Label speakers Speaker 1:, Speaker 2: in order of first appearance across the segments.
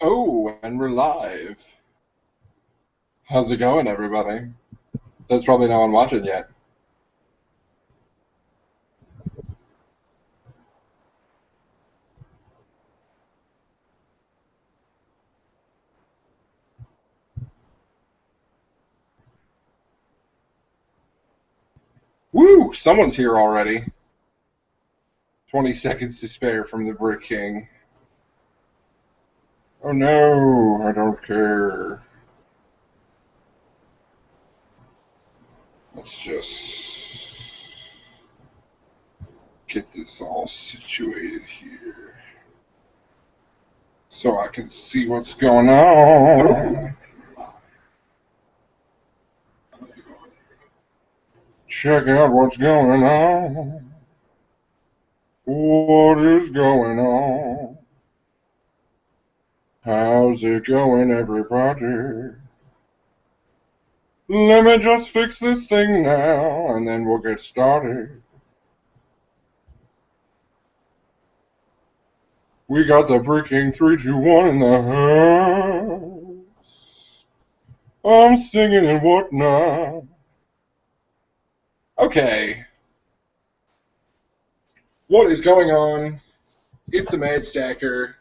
Speaker 1: Oh, and we're live. How's it going, everybody? There's probably no one watching yet. Woo! Someone's here already. 20 seconds to spare from the Brick King. Oh no, I don't care. Let's just get this all situated here so I can see what's going on. Check out what's going on. What is going on? How's it going, everybody? Let me just fix this thing now, and then we'll get started. We got the Breaking 321 in the house. I'm singing and whatnot. Okay. What is going on? It's the Mad Stacker,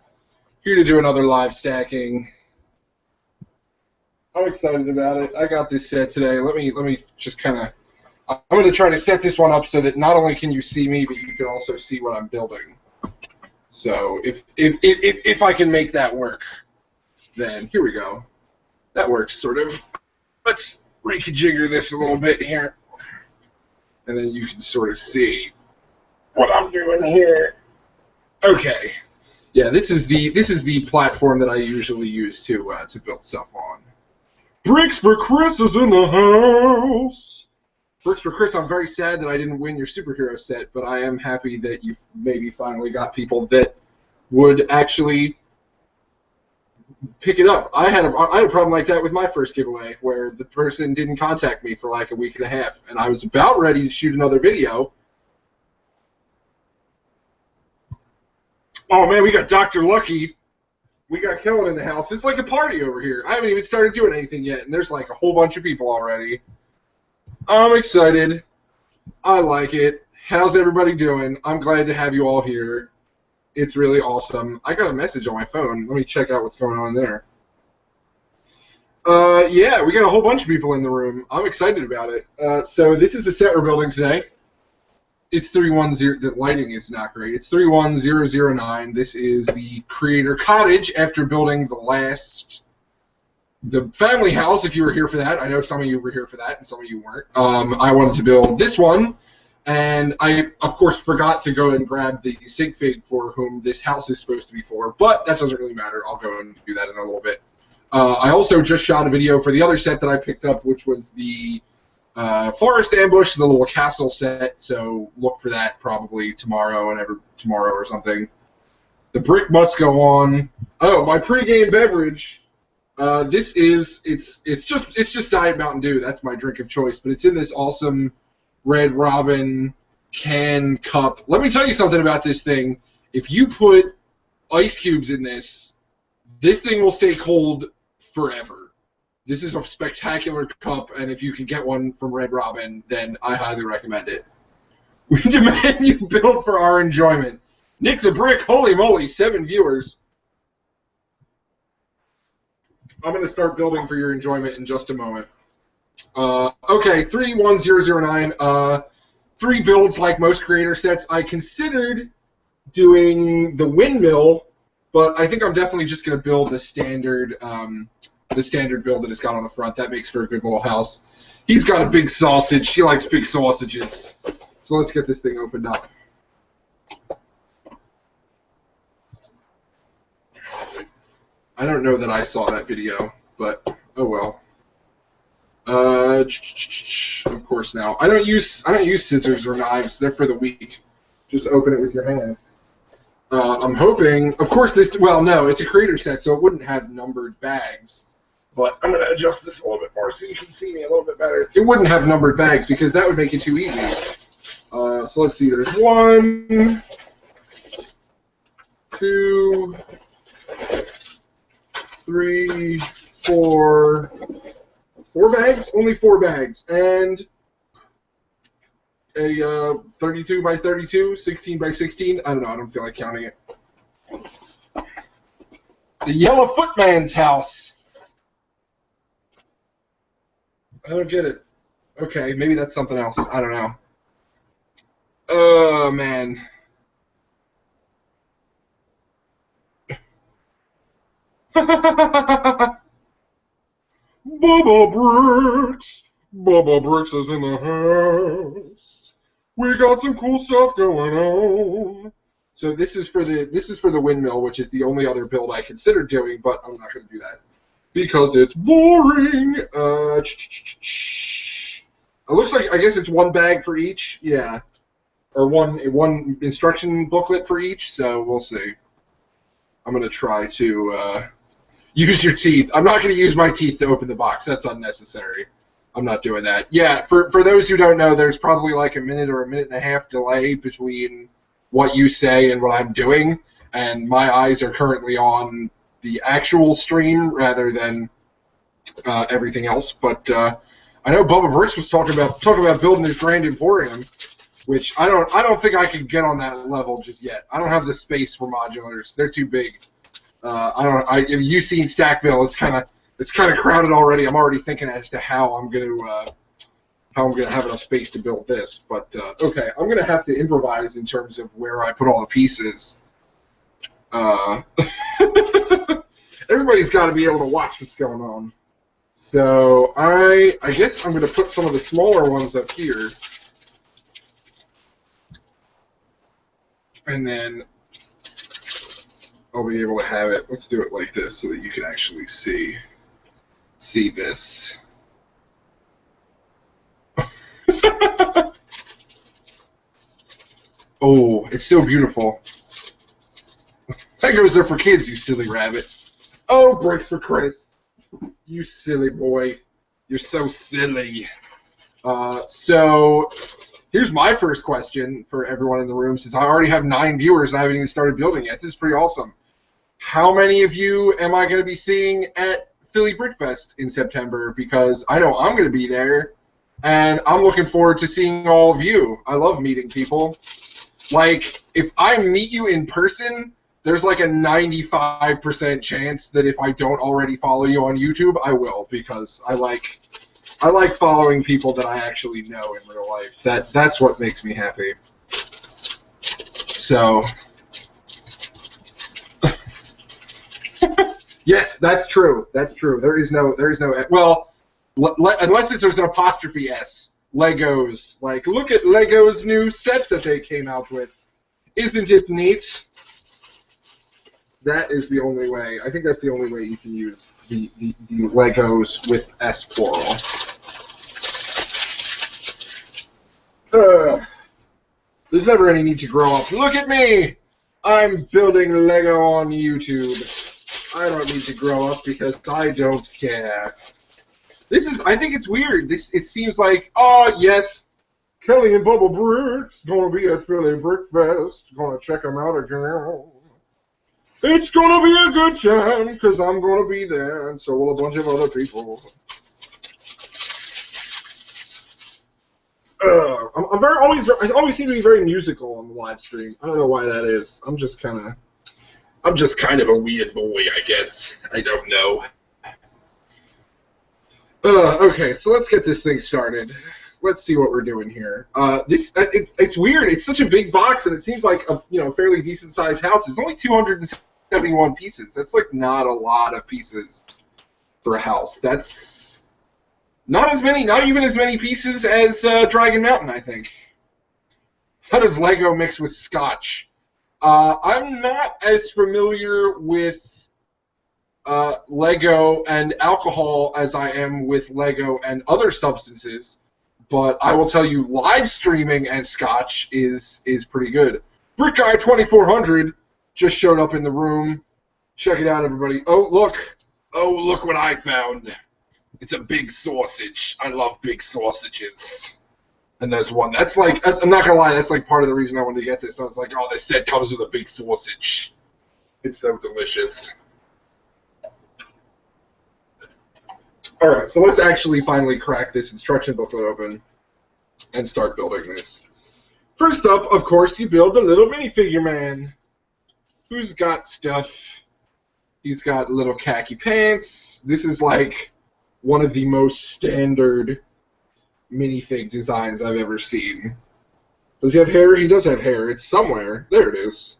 Speaker 1: here to do another live stacking. I'm excited about it. I got this set today. Let me just kind of. I'm going to try to set this one up so that not only can you see me, but you can also see what I'm building. So if I can make that work, then here we go. That works sort of. Let's reconfigure this a little bit here, and then you can sort of see what I'm doing here. Okay. Yeah, this is the platform that I usually use to build stuff on. Bricks for Chris is in the house. Bricks for Chris, I'm very sad that I didn't win your superhero set, but I am happy that you've maybe finally got people that would actually pick it up. I had a problem like that with my first giveaway, where the person didn't contact me for like a week and a half, and I was about ready to shoot another video. Oh man, we got Dr. Lucky. We got Kellen in the house. It's like a party over here. I haven't even started doing anything yet, and there's like a whole bunch of people already. I'm excited. I like it. How's everybody doing? I'm glad to have you all here. It's really awesome. I got a message on my phone. Let me check out what's going on there. Yeah, we got a whole bunch of people in the room. I'm excited about it. So this is the set we're building today. It's 310. The lighting is not great. It's 31009. This is the Creator Cottage after building the family house. If you were here for that, I know some of you were here for that, and some of you weren't. I wanted to build this one, and I of course forgot to go and grab the sig fig for whom this house is supposed to be for. But that doesn't really matter. I'll go and do that in a little bit. I also just shot a video for the other set that I picked up, which was the Forest Ambush, the little castle set, so look for that probably tomorrow or something. The brick must go on. Oh, my pregame beverage. It's just Diet Mountain Dew. That's my drink of choice, but it's in this awesome Red Robin can cup. Let me tell you something about this thing. If you put ice cubes in this thing will stay cold forever. This is a spectacular cup, and if you can get one from Red Robin, then I highly recommend it. We demand you build for our enjoyment. Nick the Brick, holy moly, 7 viewers. I'm going to start building for your enjoyment in just a moment. Okay, 31009. 3 builds like most creator sets. I considered doing the windmill, but I think I'm definitely just going to build the standard build that it's got on the front. That makes for a good little house. He's got a big sausage. He likes big sausages. So let's get this thing opened up. I don't know that I saw that video, but oh well. Of course now. I don't use scissors or knives. They're for the weak. Just open it with your hands. I'm hoping, of course well no, it's a creator set, so it wouldn't have numbered bags. But I'm going to adjust this a little bit more so you can see me a little bit better. It wouldn't have numbered bags because that would make it too easy. So let's see. There's 1, 2, 3, 4, 4 bags? Only 4 bags. And a 32 by 32, 16 by 16. I don't know. I don't feel like counting it. The Yellow Footman's house. I don't get it. Okay, maybe that's something else. I don't know. Oh, man. Bubba Bricks. Bubba Bricks is in the house. We got some cool stuff going on. So this is for the windmill, which is the only other build I considered doing, but I'm not going to do that because it's boring. It looks like, I guess it's 1 bag for each. Yeah, or one instruction booklet for each. So we'll see. I'm going to try to use your teeth. I'm not going to use my teeth to open the box. That's unnecessary. I'm not doing that. Yeah, for those who don't know, there's probably like a minute or a minute and a half delay between what you say and what I'm doing, and my eyes are currently on the actual stream rather than everything else. But I know Bubba Bricks was talking about building his grand emporium, which I don't think I can get on that level just yet. I don't have the space for modulars; they're too big. If you've seen Stackville, it's kind of crowded already. I'm already thinking as to how I'm gonna have enough space to build this. But okay, I'm gonna have to improvise in terms of where I put all the pieces. Everybody's got to be able to watch what's going on. So I guess I'm gonna put some of the smaller ones up here, and then I'll be able to have it. Let's do it like this so that you can actually see this. Oh, it's so beautiful. Legos are for kids, you silly rabbit. Oh, bricks for Chris. You silly boy. You're so silly. So here's my first question for everyone in the room, since I already have 9 viewers and I haven't even started building yet. This is pretty awesome. How many of you am I going to be seeing at Philly Brickfest in September? Because I know I'm going to be there, and I'm looking forward to seeing all of you. I love meeting people. Like, if I meet you in person, there's like a 95% chance that if I don't already follow you on YouTube, I will, because I like following people that I actually know in real life. That's what makes me happy. So, yes, that's true. That's true. There is no. Well, unless there's an apostrophe S. Legos. Like, look at Lego's new set that they came out with. Isn't it neat? That is the only way. I think that's the only way you can use the Legos with S plural. There's never any need to grow up. Look at me! I'm building Lego on YouTube. I don't need to grow up because I don't care. I think it's weird. It seems like, oh, yes, Kelly and Bubba Bricks gonna be at Philly Brickfest. Gonna check them out again. It's gonna be a good time because I'm gonna be there, and so will a bunch of other people. I always seem to be very musical on the live stream. I don't know why that is. I'm just kind of a weird boy, I guess. I don't know. Okay, so let's get this thing started. Let's see what we're doing here. It's weird. It's such a big box, and it seems like a fairly decent sized house. It's only 271 pieces. That's like not a lot of pieces for a house. That's not even as many pieces as Dragon Mountain, I think. How does Lego mix with Scotch? I'm not as familiar with Lego and alcohol as I am with Lego and other substances, but I will tell you, live streaming and Scotch is pretty good. Brick Guy 2400 just showed up in the room. Check it out, everybody. Oh, look what I found. It's a big sausage. I love big sausages. And there's one. That's like, I'm not going to lie, that's like part of the reason I wanted to get this. I was like, oh, this set comes with a big sausage. It's so delicious. All right, so let's actually finally crack this instruction booklet open and start building this. First up, of course, you build the little minifigure man. Who's got stuff? He's got little khaki pants. This is like one of the most standard minifig designs I've ever seen. Does he have hair? He does have hair. It's somewhere. There it is.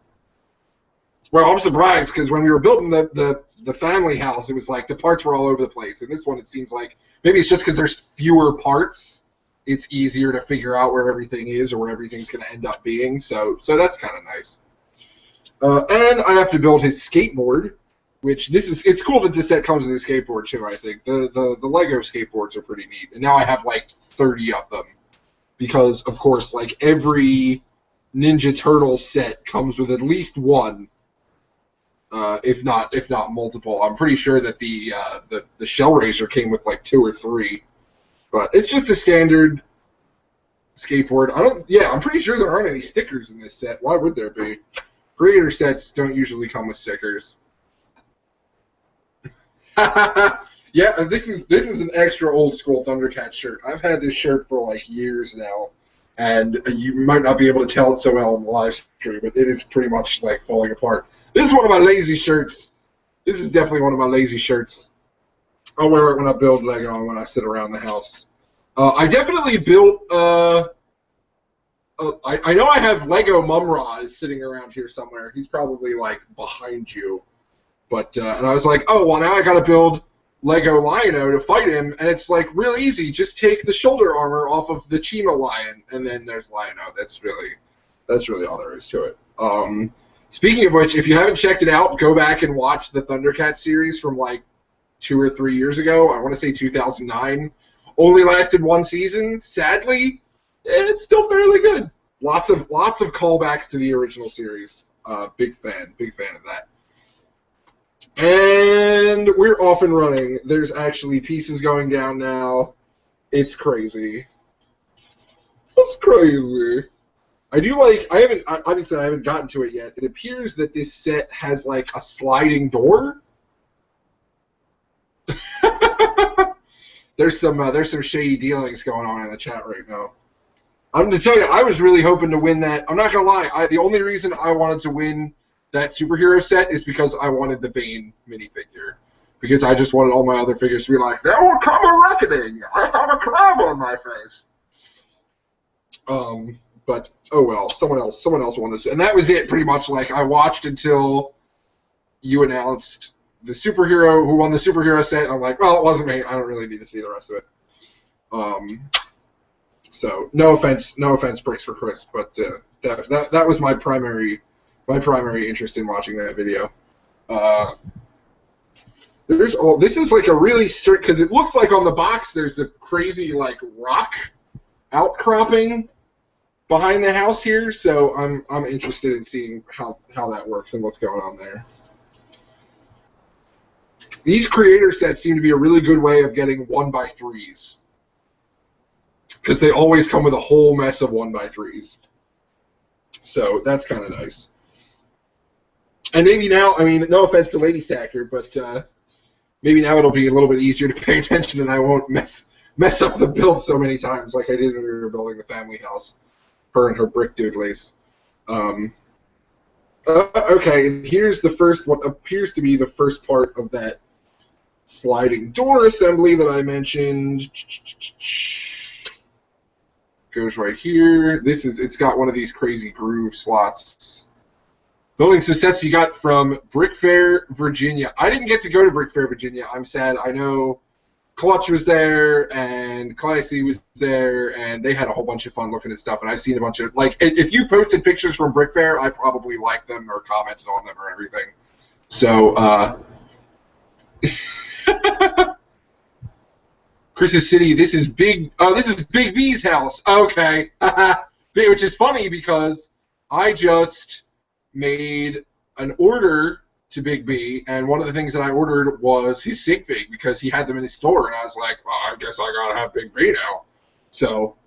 Speaker 1: Well, I'm surprised because when we were building the family house, it was like the parts were all over the place. And this one, it seems like maybe it's just because there's fewer parts. It's easier to figure out where everything is or where everything's going to end up being. So that's kind of nice. And I have to build his skateboard, which it's cool that this set comes with a skateboard too, I think. The Lego skateboards are pretty neat. And now I have like 30 of them because, of course, like every Ninja Turtle set comes with at least one, if not multiple. I'm pretty sure that the Shell Razor came with like 2 or 3. But it's just a standard skateboard. I'm pretty sure there aren't any stickers in this set. Why would there be? Creator sets don't usually come with stickers. Yeah, this is an extra old school Thundercat shirt. I've had this shirt for like years now, and you might not be able to tell it so well in the live stream, but it is pretty much like falling apart. This is one of my lazy shirts. This is definitely one of my lazy shirts. I'll wear it when I build Lego and when I sit around the house. I definitely built. I know I have Lego Mumra sitting around here somewhere. He's probably like behind you. But and I was like, oh well, now I got to build Lego Lion-O to fight him, and it's like real easy. Just take the shoulder armor off of the Chima Lion, and then there's Lion-O. That's really all there is to it. Speaking of which, if you haven't checked it out, go back and watch the Thundercat series from like 2 or 3 years ago. I want to say 2009. Only lasted 1 season. Sadly, it's still fairly good. Lots of callbacks to the original series. Big fan of that. And we're off and running. There's actually pieces going down now. It's crazy. It's crazy. Obviously I haven't gotten to it yet. It appears that this set has like a sliding door. There's some shady dealings going on in the chat right now. I'm going to tell you, I was really hoping to win that. I'm not going to lie. The only reason I wanted to win that superhero set is because I wanted the Bane minifigure. Because I just wanted all my other figures to be like, there will come a reckoning. I have a crab on my face. But oh well, someone else won this, and that was it pretty much. Like I watched until you announced the superhero who won the superhero set, and I'm like, well, it wasn't me. I don't really need to see the rest of it. So no offense, Bricks for Chris, but that was my primary interest in watching that video. This is like a really strict, because it looks like on the box there's a crazy like rock outcropping behind the house here, so I'm interested in seeing how that works and what's going on there. These creator sets seem to be a really good way of getting 1x3s, because they always come with a whole mess of 1x3s. So that's kind of nice. And maybe now, I mean, no offense to Lady Stacker, but maybe now it'll be a little bit easier to pay attention, and I won't mess up the build so many times like I did when we were building the family house. Her and her brick doodlies. Okay, and here's the first, what appears to be the first part of that sliding door assembly that I mentioned. Goes right here. It's got one of these crazy groove slots. Building some sets you got from Brick Fair, Virginia. I didn't get to go to Brick Fair, Virginia. I'm sad. I know Clutch was there, and Classy was there, and they had a whole bunch of fun looking at stuff, and I've seen a bunch of, like, if you posted pictures from Brick Fair, I probably liked them or commented on them or everything. So, Chris's City, this is Big B's house. Okay. Which is funny because I just made an order to Big B, and one of the things that I ordered was his sig fig because he had them in his store, and I was like, well, I guess I gotta have Big B now. So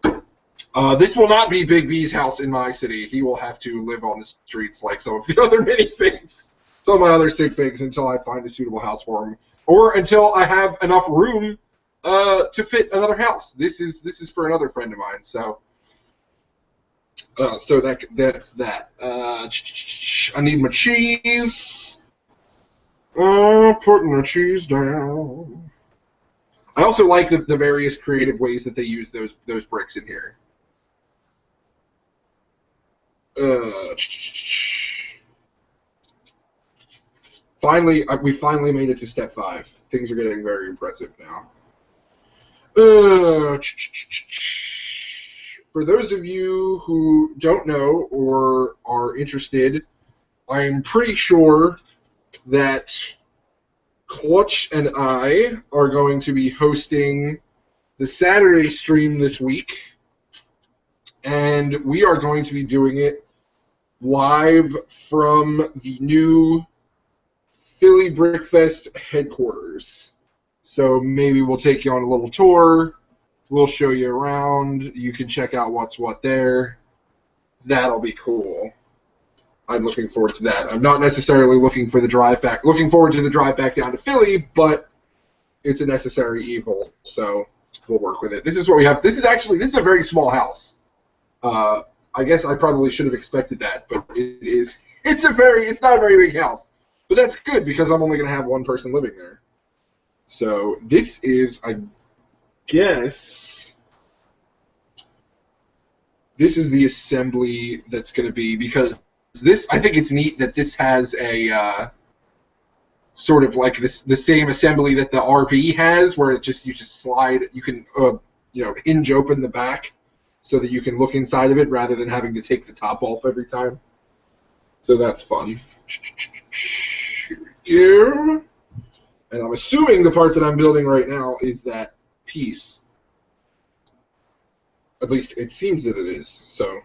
Speaker 1: this will not be Big B's house in my city. He will have to live on the streets like some of the other minifigs, some of my other sig figs, until I find a suitable house for him, or until I have enough room to fit another house. This is for another friend of mine. So that's that. I need my cheese. Putting the cheese down. I also like the various creative ways that they use those bricks in here. We finally made it to step 5. Things are getting very impressive now. For those of you who don't know or are interested, I'm pretty sure that Clutch and I are going to be hosting the Saturday stream this week, and we are going to be doing it live from the new Philly Brickfest headquarters. So maybe we'll take you on a little tour. We'll show you around. You can check out what's what there. That'll be cool. I'm looking forward to that. I'm not necessarily looking forward to the drive back down to Philly, but it's a necessary evil, so we'll work with it. This is what we have. This is a very small house. I guess I probably should have expected that, but it is. It's not a very big house, but that's good because I'm only going to have one person living there. So this is, I guess, this is the assembly that's going to be, because this, I think it's neat that this has a sort of like the same assembly that the RV has, where you just slide, you can hinge open the back so that you can look inside of it rather than having to take the top off every time. So that's fun. Here we go. And I'm assuming the part that I'm building right now is that piece. At least it seems that it is. So.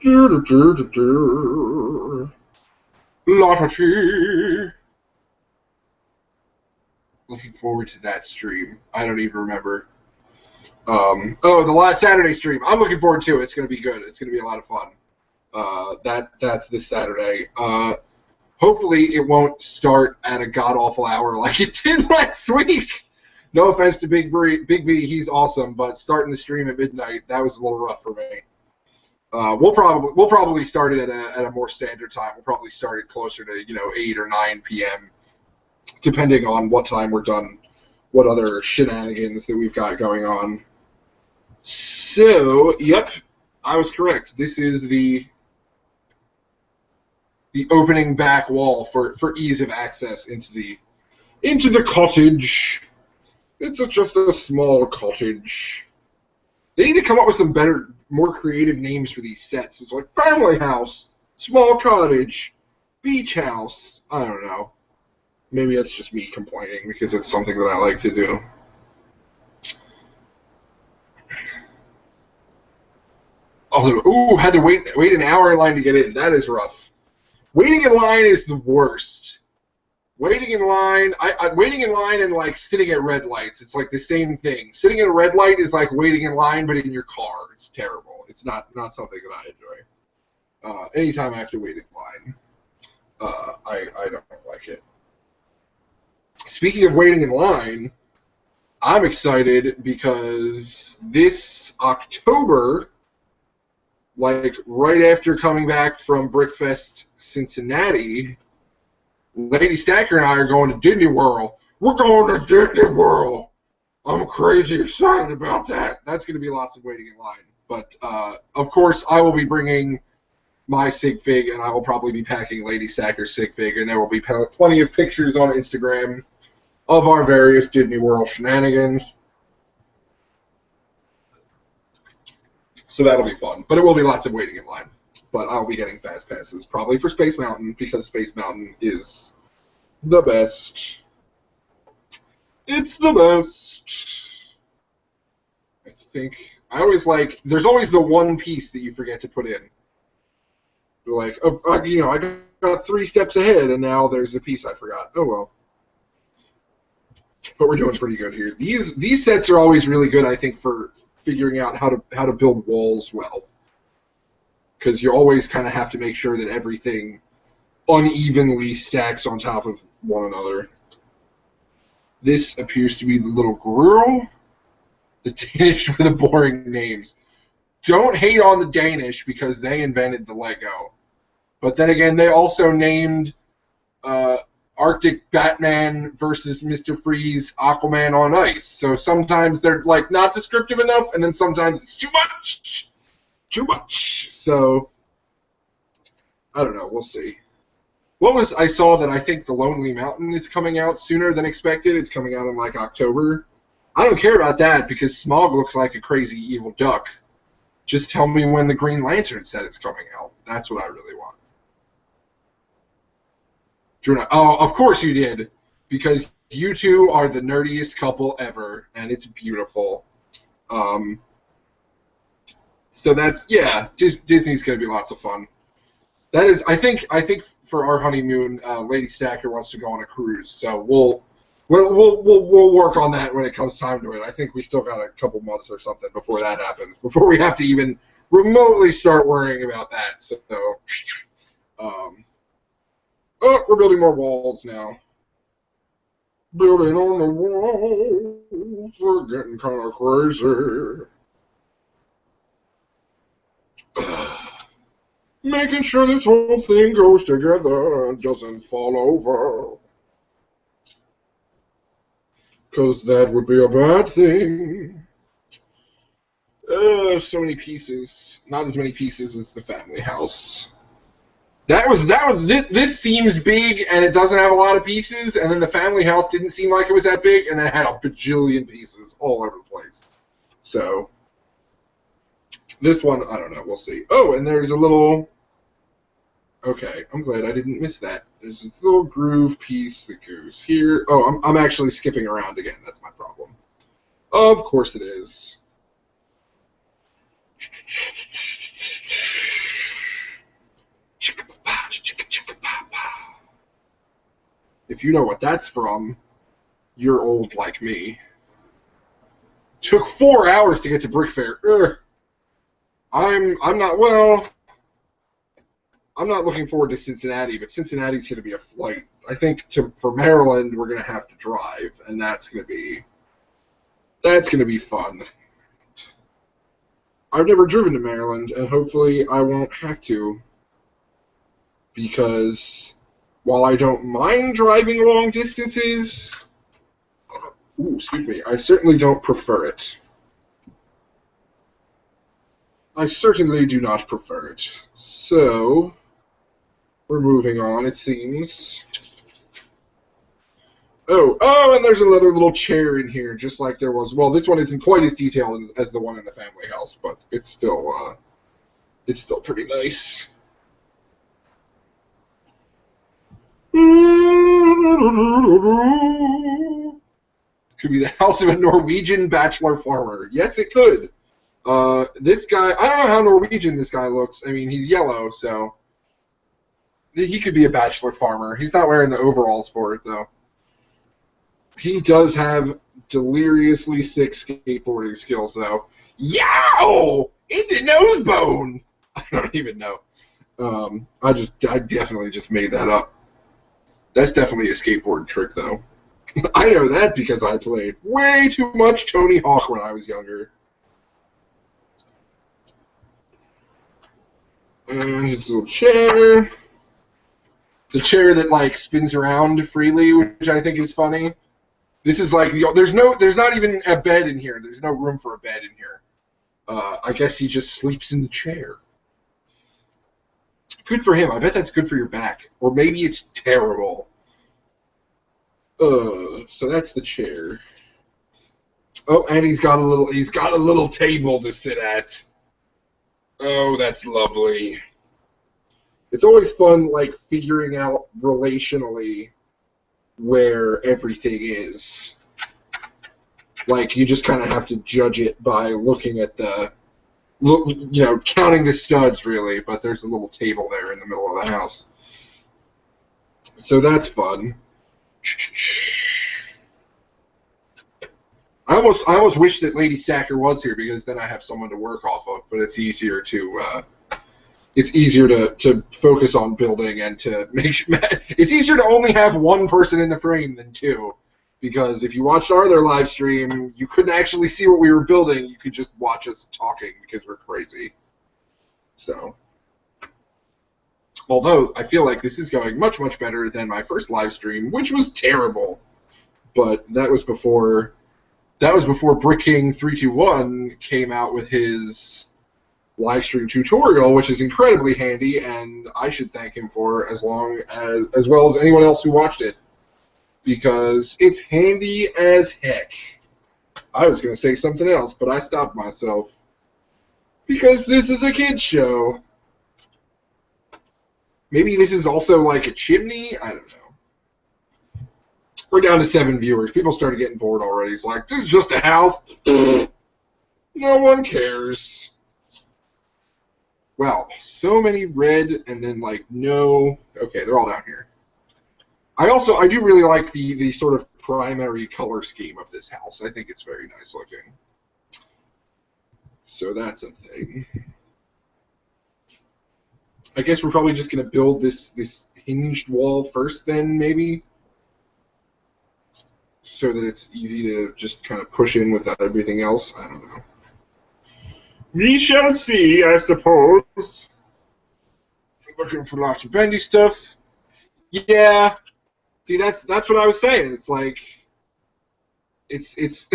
Speaker 1: Looking forward to that stream. I don't even remember. The last Saturday stream. I'm looking forward to it. It's going to be good. It's going to be a lot of fun. That's this Saturday. Hopefully it won't start at a god-awful hour like it did last week. No offense to Big B, he's awesome, but starting the stream at midnight, that was a little rough for me. We'll probably start it at a more standard time. We'll probably start it closer to 8 or 9 p.m. depending on what time we're done, what other shenanigans that we've got going on. So, yep, I was correct. This is the opening back wall for ease of access into the cottage. It's just a small cottage. They need to come up with some better, more creative names for these sets. It's like family house, small cottage, beach house. I don't know. Maybe that's just me complaining because it's something that I like to do. Had to wait an hour in line to get in. That is rough. Waiting in line is the worst. Waiting in line and like sitting at red lights. It's like the same thing. Sitting at a red light is like waiting in line, but in your car. It's terrible. It's not something that I enjoy. Anytime I have to wait in line, I don't like it. Speaking of waiting in line, I'm excited because this October, like right after coming back from Brickfest Cincinnati, Lady Stacker and I are going to Disney World. We're going to Disney World. I'm crazy excited about that. That's going to be lots of waiting in line. But, of course, I will be bringing my sig fig, and I will probably be packing Lady Stacker's sig fig, and there will be plenty of pictures on Instagram of our various Disney World shenanigans. So that'll be fun. But it will be lots of waiting in line. But I'll be getting fast passes, probably for Space Mountain, because Space Mountain is the best. It's the best. I think. I always like. There's always the one piece that you forget to put in. You're like, I got 3 steps ahead, and now there's a piece I forgot. Oh well. But we're doing pretty good here. These sets are always really good, I think, for figuring out how to build walls well. Because you always kind of have to make sure that everything unevenly stacks on top of one another. This appears to be the little girl. The Danish for the boring names. Don't hate on the Danish because they invented the Lego. But then again, they also named Arctic Batman versus Mr. Freeze Aquaman on Ice. So sometimes they're like not descriptive enough, and then sometimes it's too much. Too much. So I don't know. We'll see. I saw that I think The Lonely Mountain is coming out sooner than expected. It's coming out in like October. I don't care about that because Smaug looks like a crazy evil duck. Just tell me when the Green Lantern set is coming out. That's what I really want. Oh, of course you did. Because you two are the nerdiest couple ever, and it's beautiful. So that's, yeah, Disney's going to be lots of fun. That is, I think for our honeymoon, Lady Stacker wants to go on a cruise, so we'll work on that when it comes time to it. I think we still got a couple months or something before that happens, before we have to even remotely start worrying about that. So, oh, we're building more walls now. Building on the walls, we're getting kind of crazy. Making sure this whole thing goes together and doesn't fall over. Because that would be a bad thing. So many pieces. Not as many pieces as the family house. This seems big and it doesn't have a lot of pieces, and then the family house didn't seem like it was that big, and then it had a bajillion pieces all over the place. So, this one, I don't know, we'll see. Oh, and there's a little... Okay, I'm glad I didn't miss that. There's this little groove piece that goes here. Oh, I'm actually skipping around again. That's my problem. Of course it is. If you know what that's from, you're old like me. Took 4 hours to get to Brick Fair. Ugh. I'm not looking forward to Cincinnati, but Cincinnati's going to be a flight. I think for Maryland, we're going to have to drive, and that's going to be fun. I've never driven to Maryland, and hopefully I won't have to, because while I don't mind driving long distances, I certainly don't prefer it. I certainly do not prefer it. So, we're moving on, it seems. Oh, and there's another little chair in here, just like there was. Well, this one isn't quite as detailed as the one in the family house, but it's still pretty nice. Could be the house of a Norwegian bachelor farmer. Yes, it could. This guy, I don't know how Norwegian this guy looks. I mean, he's yellow, so he could be a bachelor farmer. He's not wearing the overalls for it, though. He does have deliriously sick skateboarding skills, though. Yow! In the nose bone! I don't even know. I definitely just made that up. That's definitely a skateboard trick, though. I know that because I played way too much Tony Hawk when I was younger. And his little chair. The chair that, like, spins around freely, which I think is funny. This is like, there's not even a bed in here. There's no room for a bed in here. I guess he just sleeps in the chair. Good for him. I bet that's good for your back. Or maybe it's terrible. So that's the chair. Oh, and he's got a little table to sit at. Oh, that's lovely. It's always fun, like, figuring out relationally where everything is. Like, you just kind of have to judge it by looking at counting the studs, really, but there's a little table there in the middle of the house. So that's fun. I almost wish that Lady Stacker was here, because then I have someone to work off of, but it's easier to focus on building and to make sure. It's easier to only have one person in the frame than two, Because if you watched our other live stream, you couldn't actually see what we were building. You could just watch us talking because we're crazy. So, although I feel like this is going much, much better than my first live stream, which was terrible. But that was before Brick King 321 came out with his live stream tutorial, which is incredibly handy, and I should thank him for as well as anyone else who watched it. Because it's handy as heck. I was going to say something else, but I stopped myself. Because this is a kid's show. Maybe this is also like a chimney? I don't know. We're down to 7 viewers. People started getting bored already. It's like, this is just a house. No one cares. Wow, so many red and then like no... Okay, they're all down here. I do really like the sort of primary color scheme of this house. I think it's very nice looking. So that's a thing. I guess we're probably just going to build this hinged wall first then, maybe? So that it's easy to just kind of push in with everything else. I don't know. We shall see, I suppose. Looking for lots of bendy stuff. Yeah. See, that's what I was saying. It's like, it's it's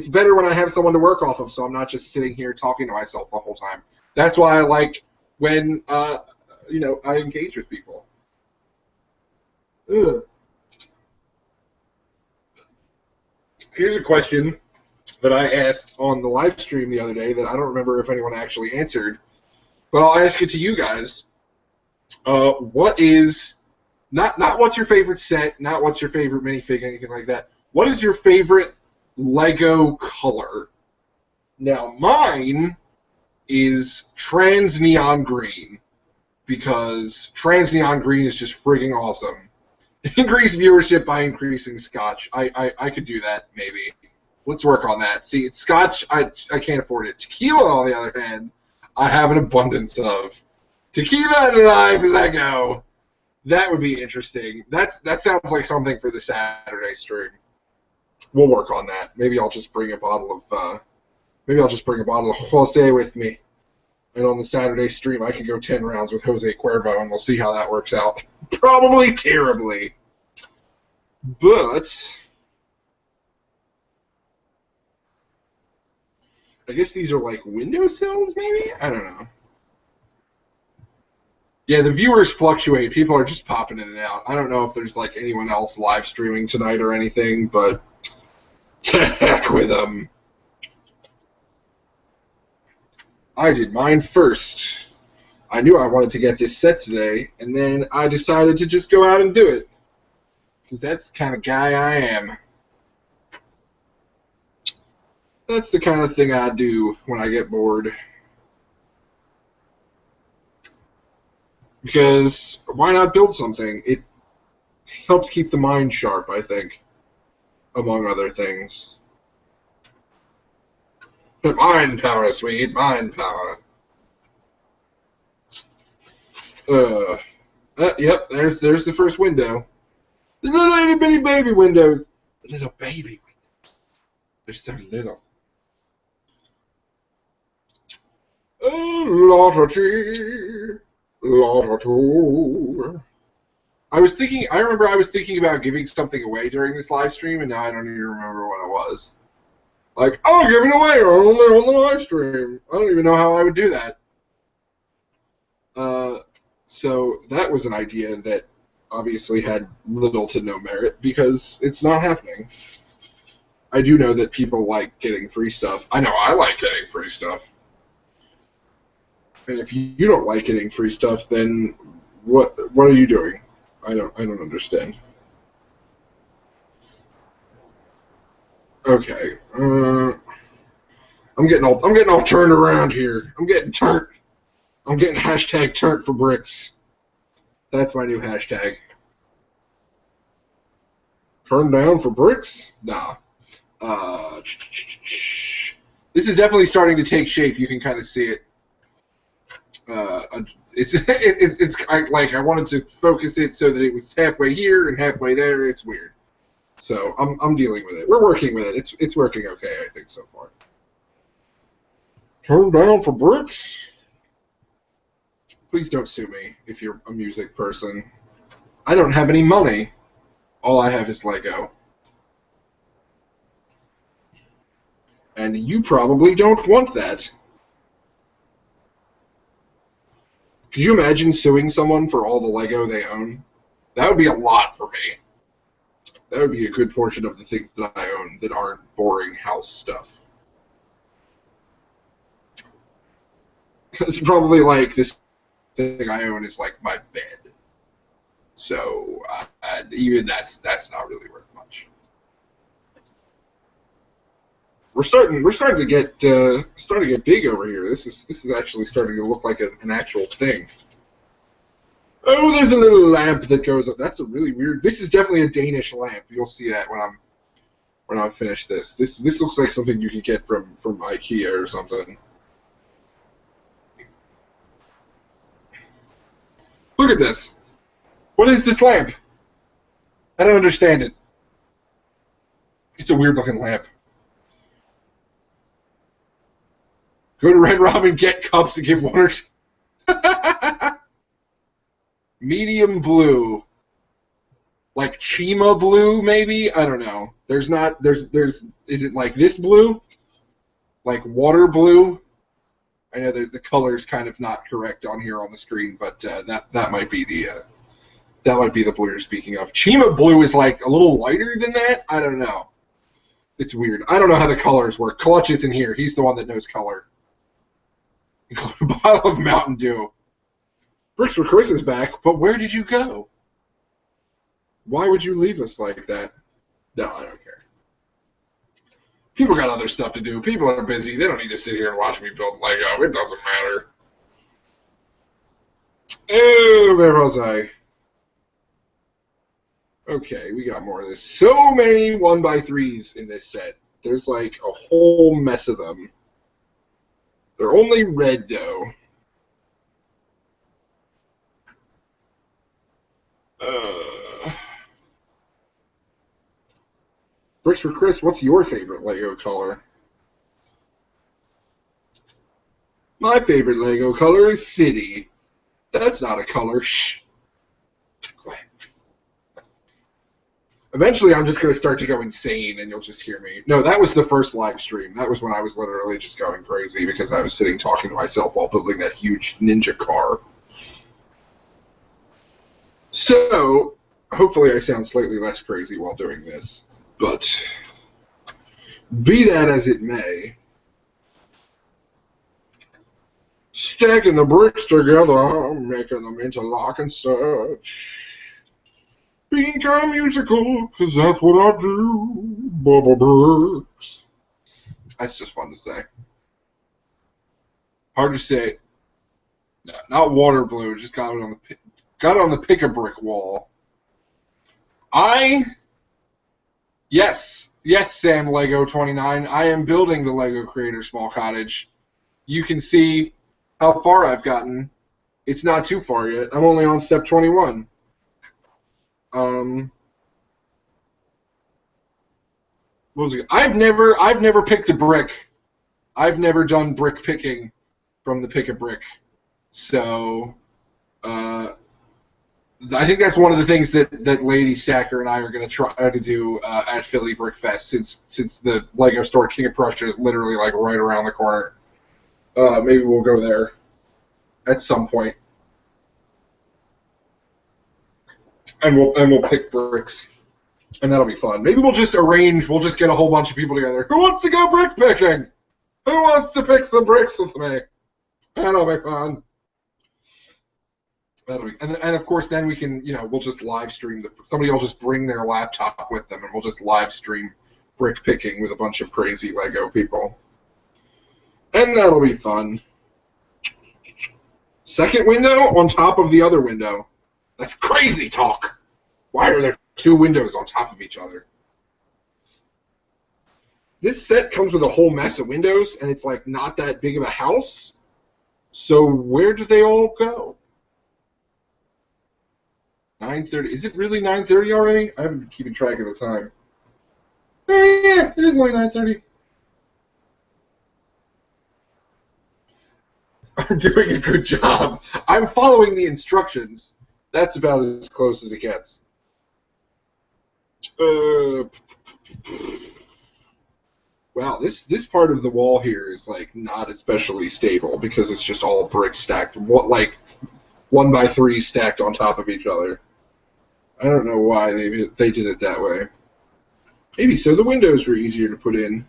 Speaker 1: better when I have someone to work off of, so I'm not just sitting here talking to myself the whole time. That's why I like when I engage with people. Ugh. Here's a question that I asked on the live stream the other day that I don't remember if anyone actually answered, but I'll ask it to you guys. What is Not what's your favorite set, not what's your favorite minifig, anything like that. What is your favorite Lego color? Now, mine is trans neon green, because trans neon green is just friggin' awesome. Increase viewership by increasing scotch. I could do that, maybe. Let's work on that. See, it's scotch, I can't afford it. Tequila, on the other hand, I have an abundance of. Tequila and live Lego. That would be interesting. That sounds like something for the Saturday stream. We'll work on that. Maybe I'll just bring a bottle of Jose with me, and on the Saturday stream I can go 10 rounds with Jose Cuervo, and we'll see how that works out. Probably terribly, but I guess these are like windowsills. Maybe, I don't know. Yeah, the viewers fluctuate. People are just popping in and out. I don't know if there's like anyone else live streaming tonight or anything, but to heck with them. I did mine first. I knew I wanted to get this set today, and then I decided to just go out and do it. Because that's the kind of guy I am. That's the kind of thing I do when I get bored. Because why not build something? It helps keep the mind sharp, I think, among other things. Mind power, sweet, mind power. Yep, there's the first window. The little itty bitty baby windows. The little baby windows. They're so little. Lottery. I remember I was thinking about giving something away during this live stream, and now I don't even remember what it was. Like, oh, I'm giving away on the live stream. I don't even know how I would do that. So that was an idea that obviously had little to no merit, because it's not happening. I do know that people like getting free stuff. I know I like getting free stuff. And if you don't like getting free stuff, then what are you doing? I don't understand. Okay. I'm getting all turned around here. I'm getting turnt. I'm getting hashtag turnt for bricks. That's my new hashtag. Turn down for bricks? Nah. This is definitely starting to take shape. You can kind of see it. I wanted to focus it so that it was halfway here and halfway there. It's weird. So I'm dealing with it. We're working with it. It's working okay, I think, so far. Turn down for bricks. Please don't sue me if you're a music person. I don't have any money. All I have is Lego. And you probably don't want that. Could you imagine suing someone for all the Lego they own? That would be a lot for me. That would be a good portion of the things that I own that aren't boring house stuff. It's probably like this thing I own is like my bed. So even that's not really worth much. We're starting to get big over here. This is actually starting to look like an actual thing. Oh, there's a little lamp that goes up. That's a really weird. This is definitely a Danish lamp. You'll see that when I'm finished this. This looks like something you can get from IKEA or something. Look at this. What is this lamp? I don't understand it. It's a weird looking lamp. Go to Red Robin, get cups, and give one or two. Medium blue. Like Chima blue, maybe? I don't know. There's is it like this blue? Like water blue? I know the color's kind of not correct on here on the screen, but that might be the blue you're speaking of. Chima blue is like a little lighter than that? I don't know. It's weird. I don't know how the colors work. Clutch isn't here. He's the one that knows color. A bottle of Mountain Dew. Bricks for Chris is back, but where did you go? Why would you leave us like that? No, I don't care. People got other stuff to do. People are busy. They don't need to sit here and watch me build Lego. It doesn't matter. Oh, where was I? Okay, we got more of this. So many 1x3s in this set. There's like a whole mess of them. They're only red, though. Bricks for Chris, what's your favorite Lego color? My favorite Lego color is City. That's not a color. Shh. Eventually, I'm just going to start to go insane, and you'll just hear me. No, that was the first live stream. That was when I was literally just going crazy because I was sitting talking to myself while building that huge ninja car. So, hopefully I sound slightly less crazy while doing this. But, be that as it may, stacking the bricks together, making them interlock and such. Being kind of musical, because that's what I do. Bubble bricks. That's just fun to say. Hard to say. No, not water blue, just got it on the pick-a-brick wall. Yes, Sam Lego 29. I am building the Lego Creator Small Cottage. You can see how far I've gotten. It's not too far yet. I'm only on step 21. What was it? I've never picked a brick. I've never done brick picking from the pick-a-brick. So, I think that's one of the things that Lady Stacker and I are going to try to do at Philly Brick Fest, since the Lego store King of Prussia is literally like right around the corner. Maybe we'll go there at some point, and we'll pick bricks, and that'll be fun. Maybe we'll just get a whole bunch of people together. Who wants to go brick picking? Who wants to pick some bricks with me? That'll be fun. And of course, then we can, we'll just live stream. Somebody will just bring their laptop with them, and we'll just live stream brick picking with a bunch of crazy Lego people. And that'll be fun. Second window on top of the other window. That's crazy talk. Why are there two windows on top of each other? This set comes with a whole mess of windows, and it's like not that big of a house. So where do they all go? 9:30. Is it really 9:30 already? I haven't been keeping track of the time. Oh yeah, it is only 9:30. I'm doing a good job. I'm following the instructions. That's about as close as it gets. Wow, this part of the wall here is like not especially stable because it's just all bricks stacked, like 1x3 stacked on top of each other. I don't know why they did it that way. Maybe so the windows were easier to put in.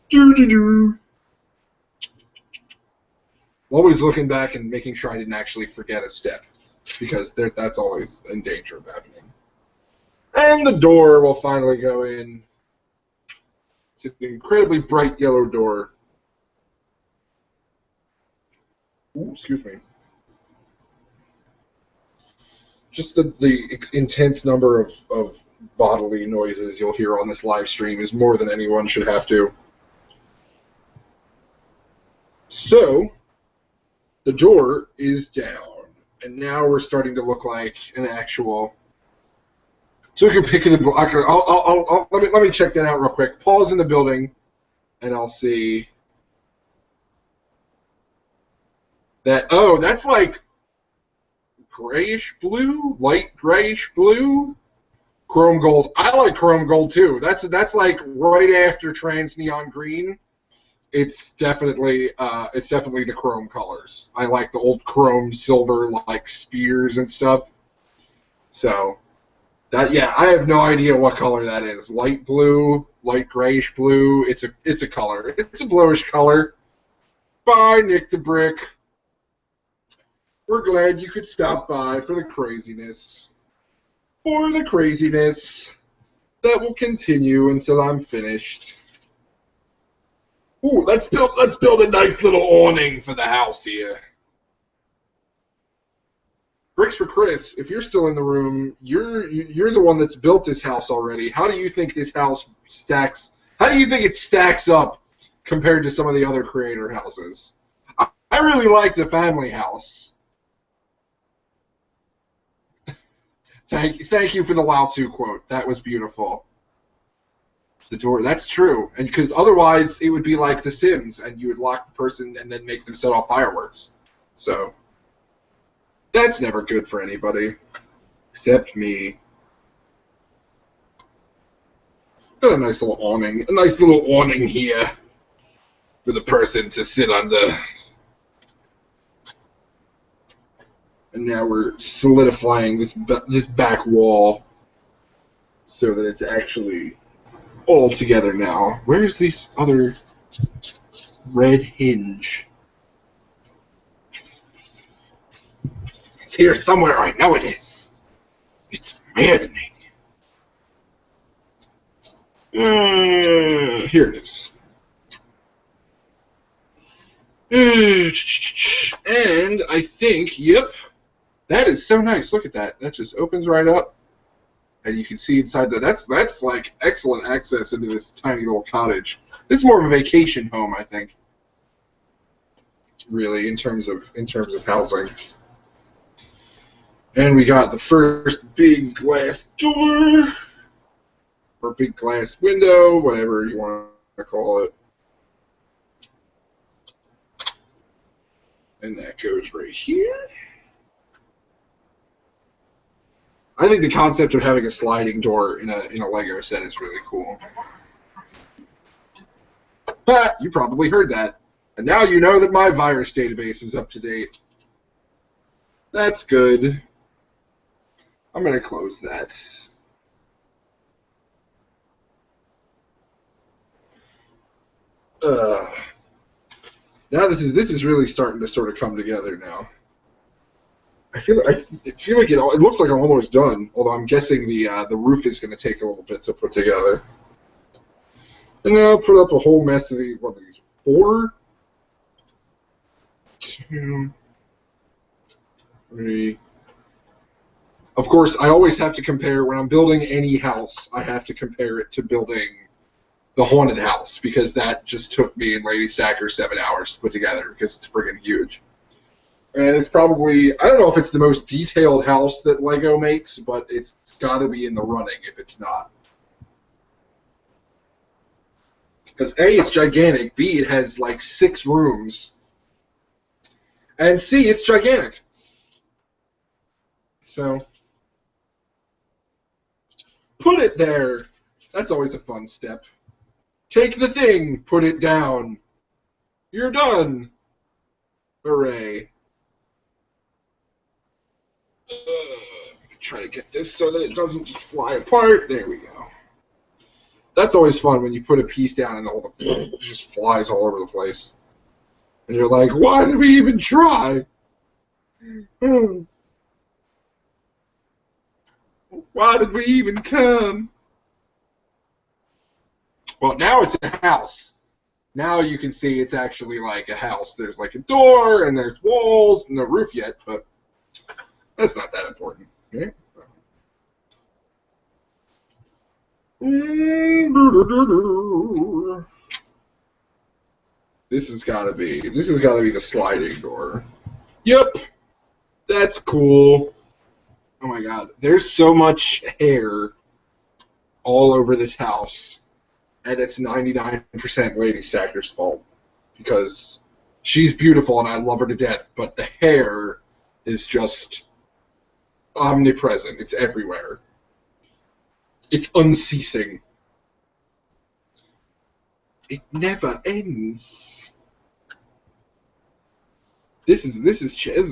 Speaker 1: Doo-doo-doo. Always looking back and making sure I didn't actually forget a step, because that's always in danger of happening. And the door will finally go in. It's an incredibly bright yellow door. Ooh, excuse me. Just the intense number of bodily noises you'll hear on this live stream is more than anyone should have to. So, the door is down, and now we're starting to look like an actual. So we can pick it. Let me check that out real quick. Pause in the building, and I'll see that. Oh, that's like grayish blue, light grayish blue, chrome gold. I like chrome gold too. That's like right after trans neon green. It's definitely the chrome colors. I like the old chrome silver like spears and stuff. So that, yeah, I have no idea what color that is. Light blue, light grayish blue. It's a color. It's a bluish color. Bye, Nick the Brick. We're glad you could stop by for the craziness. For the craziness that will continue until I'm finished. Ooh, let's build a nice little awning for the house here. Bricks for Chris, if you're still in the room, you're the one that's built this house already. How do you think this house stacks? How do you think it stacks up compared to some of the other creator houses? I really like the family house. Thank you for the Lao Tzu quote. That was beautiful. The door, that's true. And because otherwise it would be like The Sims, and you would lock the person and then make them set off fireworks. So that's never good for anybody. Except me. Got a nice little awning. A nice little awning here for the person to sit under. And now we're solidifying this back wall so that it's actually all together now. Where's this other red hinge? It's here somewhere. I know it is. It's maddening. Here it is. And I think, yep, that is so nice. Look at that. That just opens right up. And you can see inside that. That's like excellent access into this tiny little cottage. This is more of a vacation home, I think. Really, in terms of housing. And we got the first big glass door, or big glass window, whatever you want to call it. And that goes right here. I think the concept of having a sliding door in a Lego set is really cool. You probably heard that. And now you know that my virus database is up to date. That's good. I'm going to close that. Now this is really starting to sort of come together now. I feel like it looks like I'm almost done. Although I'm guessing the roof is going to take a little bit to put together. And now I'll put up a whole mess of these. What are these? 4, 2, 3. Of course, I always have to compare when I'm building any house. I have to compare it to building the haunted house because that just took me and Lady Stacker 7 hours to put together because it's friggin' huge. And it's probably, I don't know if it's the most detailed house that Lego makes, but it's got to be in the running if it's not. Because A, it's gigantic. B, it has like 6 rooms. And C, it's gigantic. So, put it there. That's always a fun step. Take the thing, put it down. You're done. Hooray. Try to get this so that it doesn't just fly apart. There we go. That's always fun when you put a piece down and it just flies all over the place. And you're like, why did we even try? Why did we even come? Well, now it's a house. Now you can see it's actually like a house. There's like a door, and there's walls, and no roof yet, but that's not that important. Okay? This has got to be the sliding door. Yep, that's cool. Oh my god, there's so much hair all over this house, and it's 99% Lady Stacker's fault because she's beautiful and I love her to death, but the hair is just omnipresent. It's everywhere. It's unceasing. It never ends. This is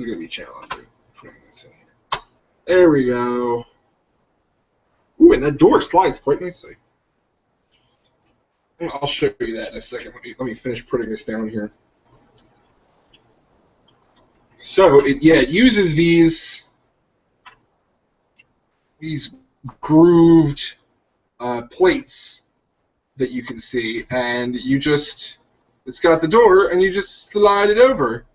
Speaker 1: going to be challenging. Putting this in here. There we go. Ooh, and that door slides quite nicely. I'll show you that in a second. Let me finish putting this down here. So it uses these grooved plates that you can see, and it's got the door, and you just slide it over,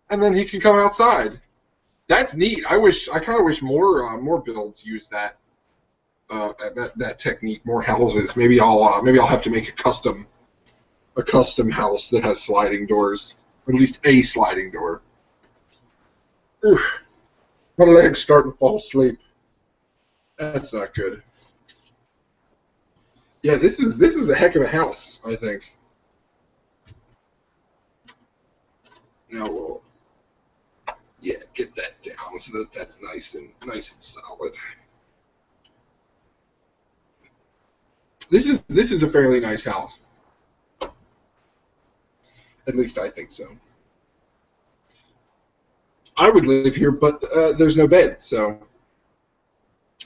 Speaker 1: and then he can come outside. That's neat. I kind of wish more builds use that technique. More houses. Maybe I'll have to make a custom house that has sliding doors, or at least a sliding door. Oof. My leg's starting to fall asleep. That's not good. Yeah, this is a heck of a house, I think. Now we'll get that down so that that's nice and solid. This is a fairly nice house. At least I think so. I would live here, but there's no bed, so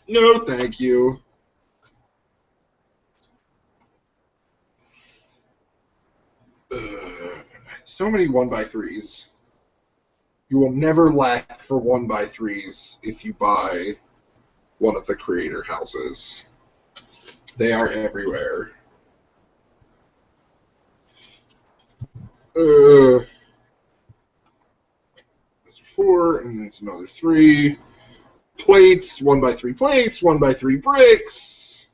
Speaker 1: no, thank you. So many 1x3s. You will never lack for 1x3s if you buy one of the Creator houses. They are everywhere. There's 4, and then there's another 3. Plates, 1x3 plates, 1x3 bricks,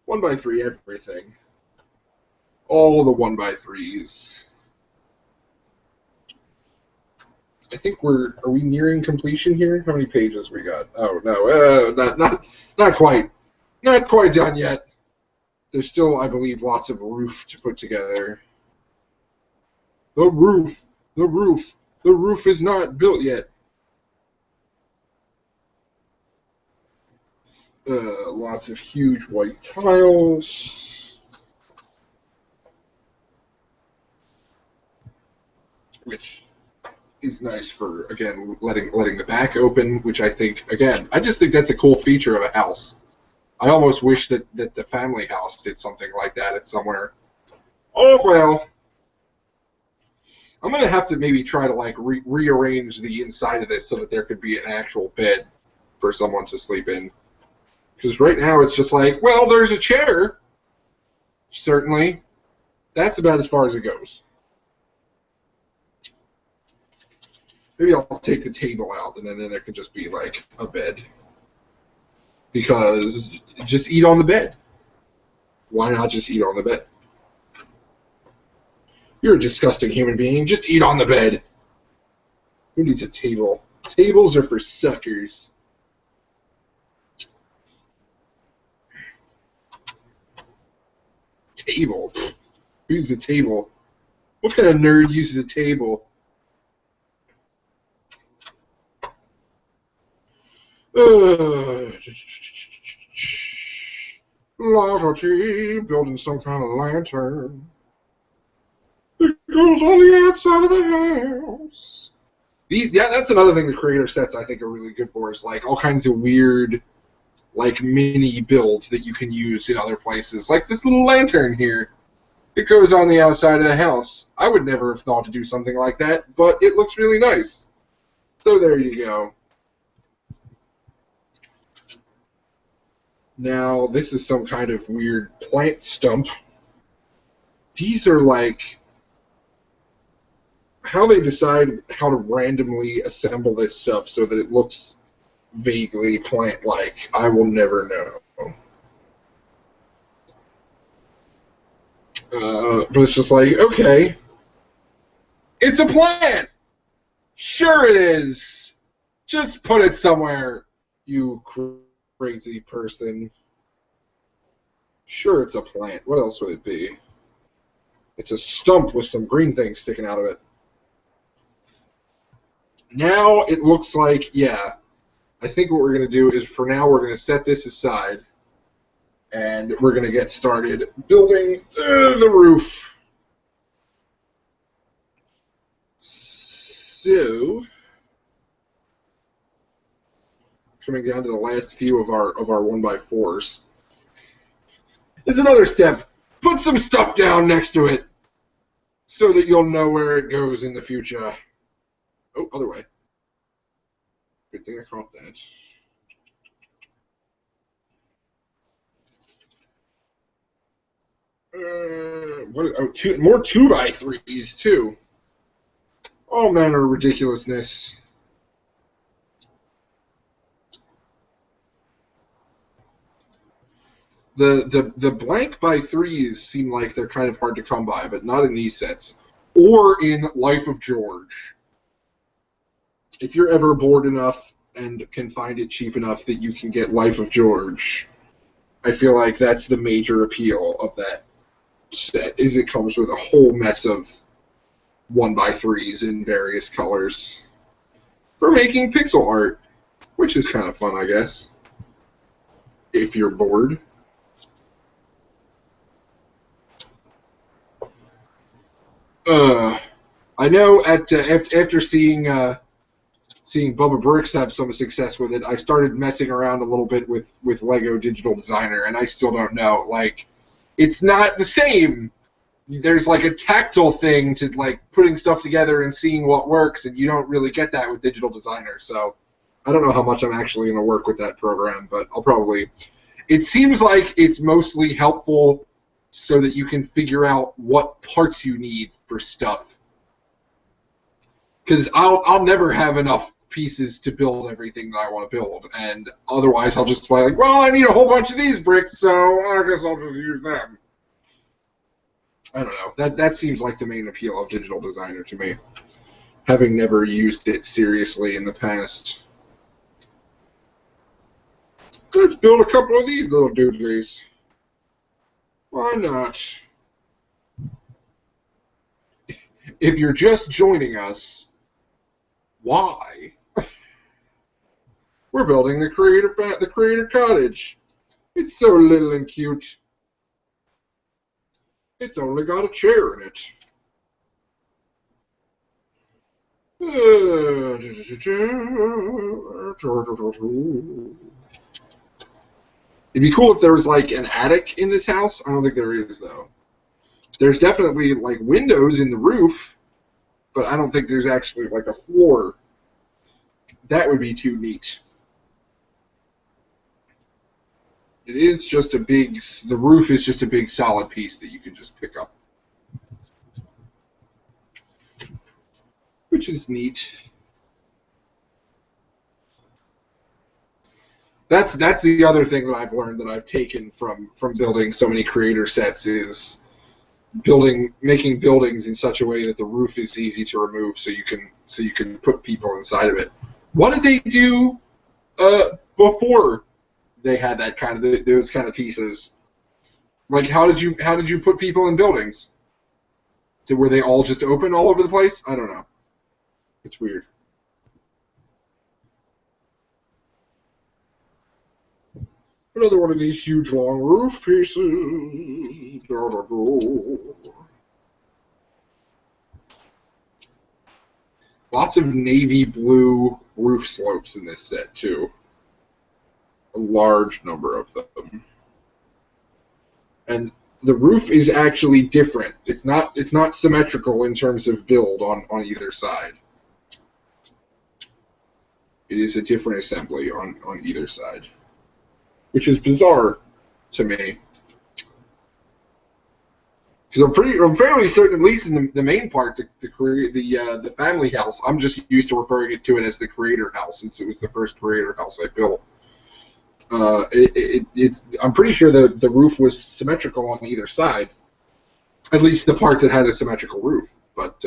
Speaker 1: 1x3 everything. All the 1x3s. I think are we nearing completion here? How many pages we got? Oh no, not quite. Not quite done yet. There's still, I believe, lots of roof to put together. The roof is not built yet. Lots of huge white tiles, which is nice for, again, letting the back open, which I think, again, I just think that's a cool feature of a house. I almost wish that the family house did something like that at somewhere. Oh, well. I'm going to have to maybe try to, like, rearrange the inside of this so that there could be an actual bed for someone to sleep in. Because right now it's just like, well, there's a chair. Certainly. That's about as far as it goes. Maybe I'll take the table out, and then there could just be, like, a bed. Because just eat on the bed. Why not just eat on the bed? You're a disgusting human being. Just eat on the bed. Who needs a table? Tables are for suckers. Table. Who uses a table? What kind of nerd uses a table? Lottie building some kind of lantern. It goes on the outside of the house. Yeah, that's another thing the creator sets I think are really good for, is like all kinds of weird, like mini builds that you can use in other places. Like this little lantern here. It goes on the outside of the house. I would never have thought to do something like that, but it looks really nice. So there you go. Now, this is some kind of weird plant stump. These are like how they decide how to randomly assemble this stuff so that it looks vaguely plant-like. I will never know. But it's just like, okay, it's a plant! Sure it is! Just put it somewhere, you crazy person. Sure it's a plant. What else would it be? It's a stump with some green things sticking out of it. Now it looks like, yeah, I think what we're going to do is for now we're going to set this aside. And we're going to get started building the roof. So, coming down to the last few of our 1x4s. There's another step. Put some stuff down next to it so that you'll know where it goes in the future. Oh, other way. Good thing I caught that. More 2x3s too. All manner of ridiculousness. The blank by 3s seem like they're kind of hard to come by, but not in these sets. Or in Life of George. If you're ever bored enough and can find it cheap enough that you can get Life of George, I feel like that's the major appeal of that set, is it comes with a whole mess of 1x3s in various colors for making pixel art, which is kind of fun, I guess, if you're bored. I know after seeing Bubba Bricks have some success with it, I started messing around a little bit with Lego Digital Designer, and I still don't know. Like, it's not the same. There's like a tactile thing to like putting stuff together and seeing what works, and you don't really get that with Digital Designer. So I don't know how much I'm actually going to work with that program, but I'll probably. It seems like it's mostly helpful so that you can figure out what parts you need for stuff. Because I'll never have enough pieces to build everything that I want to build, and otherwise I'll just be like, well, I need a whole bunch of these bricks, so I guess I'll just use them. I don't know. That seems like the main appeal of Digital Designer to me, having never used it seriously in the past. Let's build a couple of these little doodlies. Why not? If you're just joining us, why? We're building the Creator Cottage. It's so little and cute. It's only got a chair in it. It'd be cool if there was like an attic in this house. I don't think there is, though. There's definitely like windows in the roof, but I don't think there's actually like a floor. That would be too neat. It is just a big, the roof is just a big solid piece that you can just pick up. Which is neat. That's the other thing that I've learned that I've taken from building so many creator sets is making buildings in such a way that the roof is easy to remove so you can put people inside of it. What did they do before they had that kind of those kind of pieces? Like how did you put people in buildings? Were they all just open all over the place? I don't know. It's weird. Another one of these huge long roof pieces. Lots of navy blue roof slopes in this set, too. A large number of them. And the roof is actually different. It's not symmetrical in terms of build on either side. It is a different assembly on either side, which is bizarre to me. Because I'm fairly certain, at least in the main part, the family house, I'm just used to referring to it as the Creator house since it was the first Creator house I built. I'm pretty sure the roof was symmetrical on either side, at least the part that had a symmetrical roof. But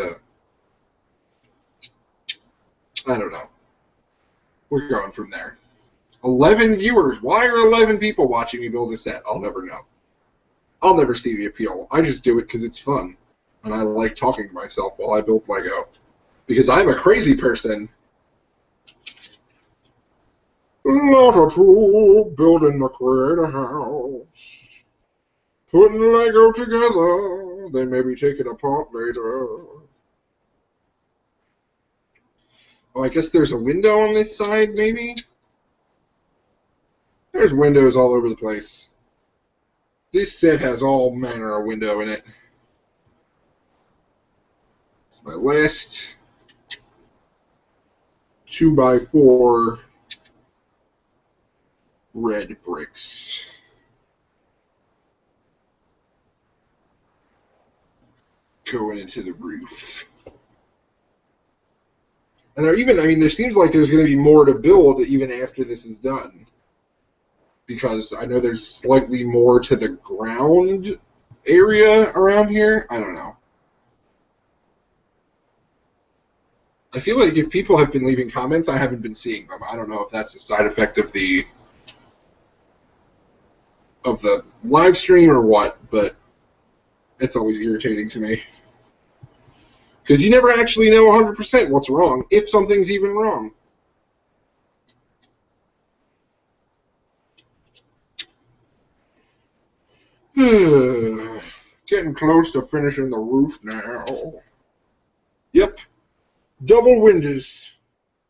Speaker 1: I don't know. We're going from there. 11 viewers. Why are 11 people watching me build a set? I'll never know. I'll never see the appeal. I just do it because it's fun, and I like talking to myself while I build Lego. Because I'm a crazy person. Not a true building the Creator house. Putting Lego together, then maybe take it apart later. Oh, I guess there's a window on this side, maybe? There's windows all over the place. This set has all manner of window in it. It's my last 2x4 red bricks. Going into the roof. And there seems like there's going to be more to build even after this is done. Because I know there's slightly more to the ground area around here. I don't know. I feel like if people have been leaving comments, I haven't been seeing them. I don't know if that's a side effect of the live stream or what, but it's always irritating to me. Because you never actually know 100% what's wrong, if something's even wrong. Getting close to finishing the roof now. Yep. Double windows.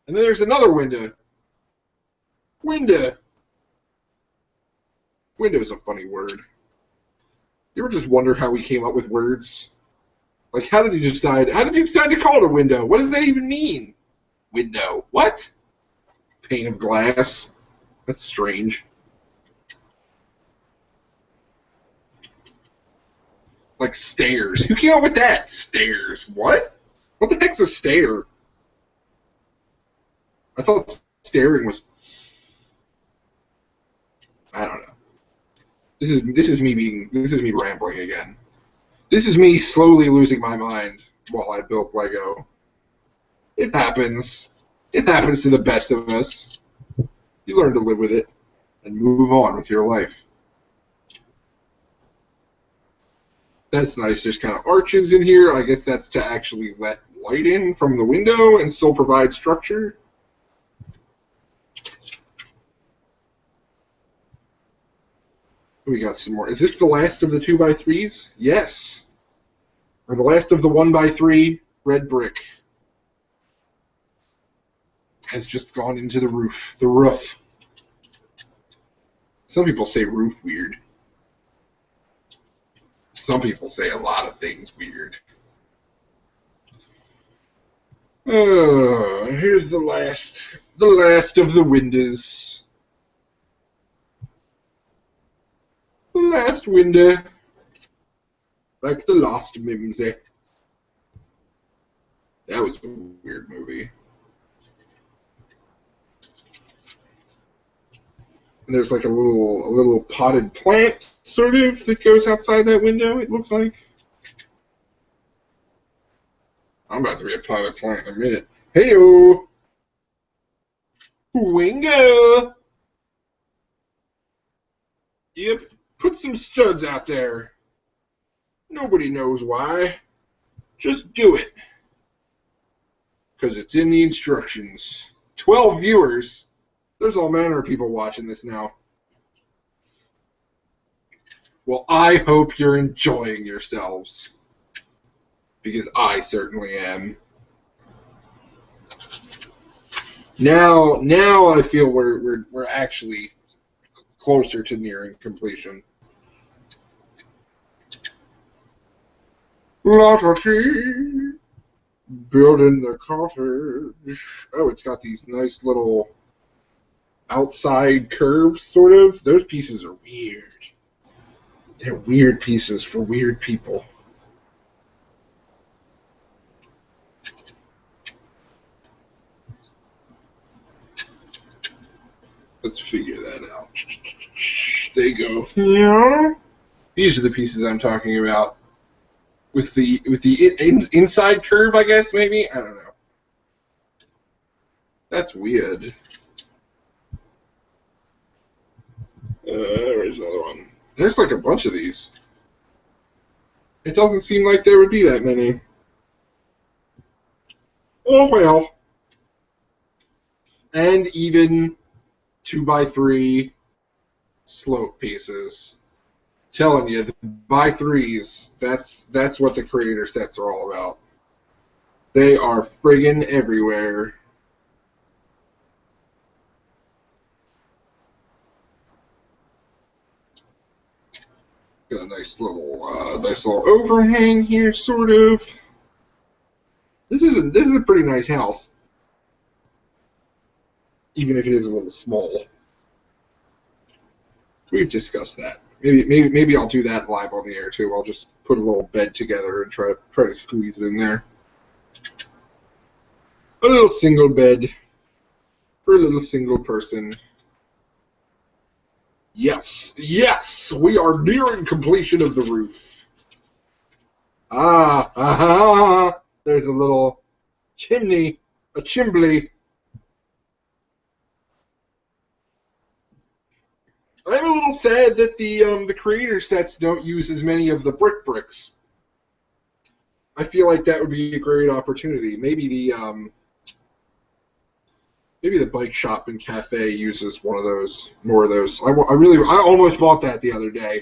Speaker 1: And then there's another window. Window. Window's a funny word. You ever just wonder how we came up with words? Like, how did you decide to call it a window? What does that even mean? Window. What? Pane of glass. That's strange. Like stairs. Who came up with that? Stairs. What? What the heck's a stair? I thought staring was... I don't know. This is me rambling again. This is me slowly losing my mind while I build Lego. It happens. It happens to the best of us. You learn to live with it and move on with your life. That's nice. There's kind of arches in here. I guess that's to actually let light in from the window and still provide structure. We got some more. Is this the last of the 2x3s? Yes. Or the last of the 1x3 red brick. Has just gone into the roof. The roof. Some people say roof weird. Some people say a lot of things weird. Here's the last of the windows. The last window. Like the last mimsy. That was a weird movie. And there's like a little potted plant, sort of, that goes outside that window, it looks like. I'm about to be a potted plant in a minute. Hey-o! Wingo! Yep, put some studs out there. Nobody knows why. Just do it. Because it's in the instructions. 12 viewers. There's all manner of people watching this now. Well, I hope you're enjoying yourselves. Because I certainly am. Now I feel we're actually closer to nearing completion. Building the cottage. Oh, it's got these nice little outside curves, sort of. Those pieces are weird. They're weird pieces for weird people. Let's figure that out. There you go. Yeah. These are the pieces I'm talking about. With the inside curve, I guess, maybe? I don't know. That's weird. Where's another one? There's like a bunch of these. It doesn't seem like there would be that many. Oh well. And even 2x3 slope pieces. Telling you, the by threes, that's what the creator sets are all about. They are friggin' everywhere. Got a nice little overhang here, sort of. This is a pretty nice house, even if it is a little small. We've discussed that. Maybe I'll do that live on the air too. I'll just put a little bed together and try to squeeze it in there. A little single bed for a little single person. Yes, we are nearing completion of the roof. There's a little chimney, a chimbley. I'm a little sad that the creator sets don't use as many of the bricks. I feel like that would be a great opportunity. Maybe the bike shop and cafe uses more of those. I almost bought that the other day.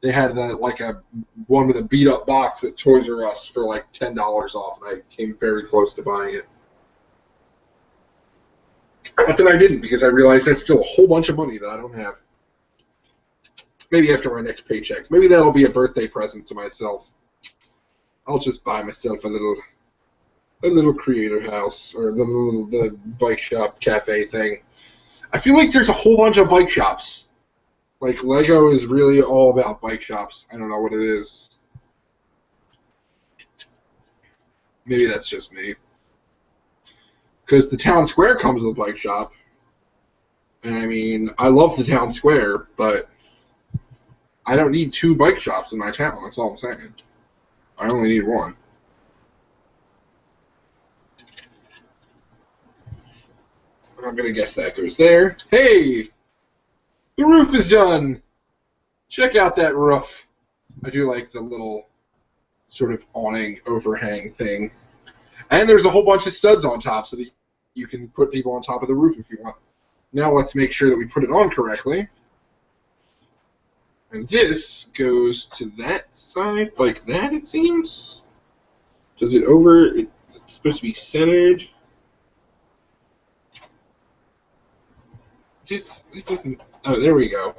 Speaker 1: They had like a one with a beat up box at Toys R Us for like $10 off, and I came very close to buying it. But then I didn't because I realized that's still a whole bunch of money that I don't have. Maybe after my next paycheck. Maybe that'll be a birthday present to myself. I'll just buy myself a little creator house or the bike shop cafe thing. I feel like there's a whole bunch of bike shops. Like Lego is really all about bike shops. I don't know what it is. Maybe that's just me. Because the town square comes with a bike shop. And I mean, I love the town square, but I don't need 2 bike shops in my town. That's all I'm saying. I only need 1. I'm going to guess that goes there. Hey! The roof is done! Check out that roof. I do like the little sort of awning overhang thing. And there's a whole bunch of studs on top so that you can put people on top of the roof if you want. Now let's make sure that we put it on correctly. And this goes to that side like that, it seems. Does it over? It's supposed to be centered. It doesn't. Oh, there we go.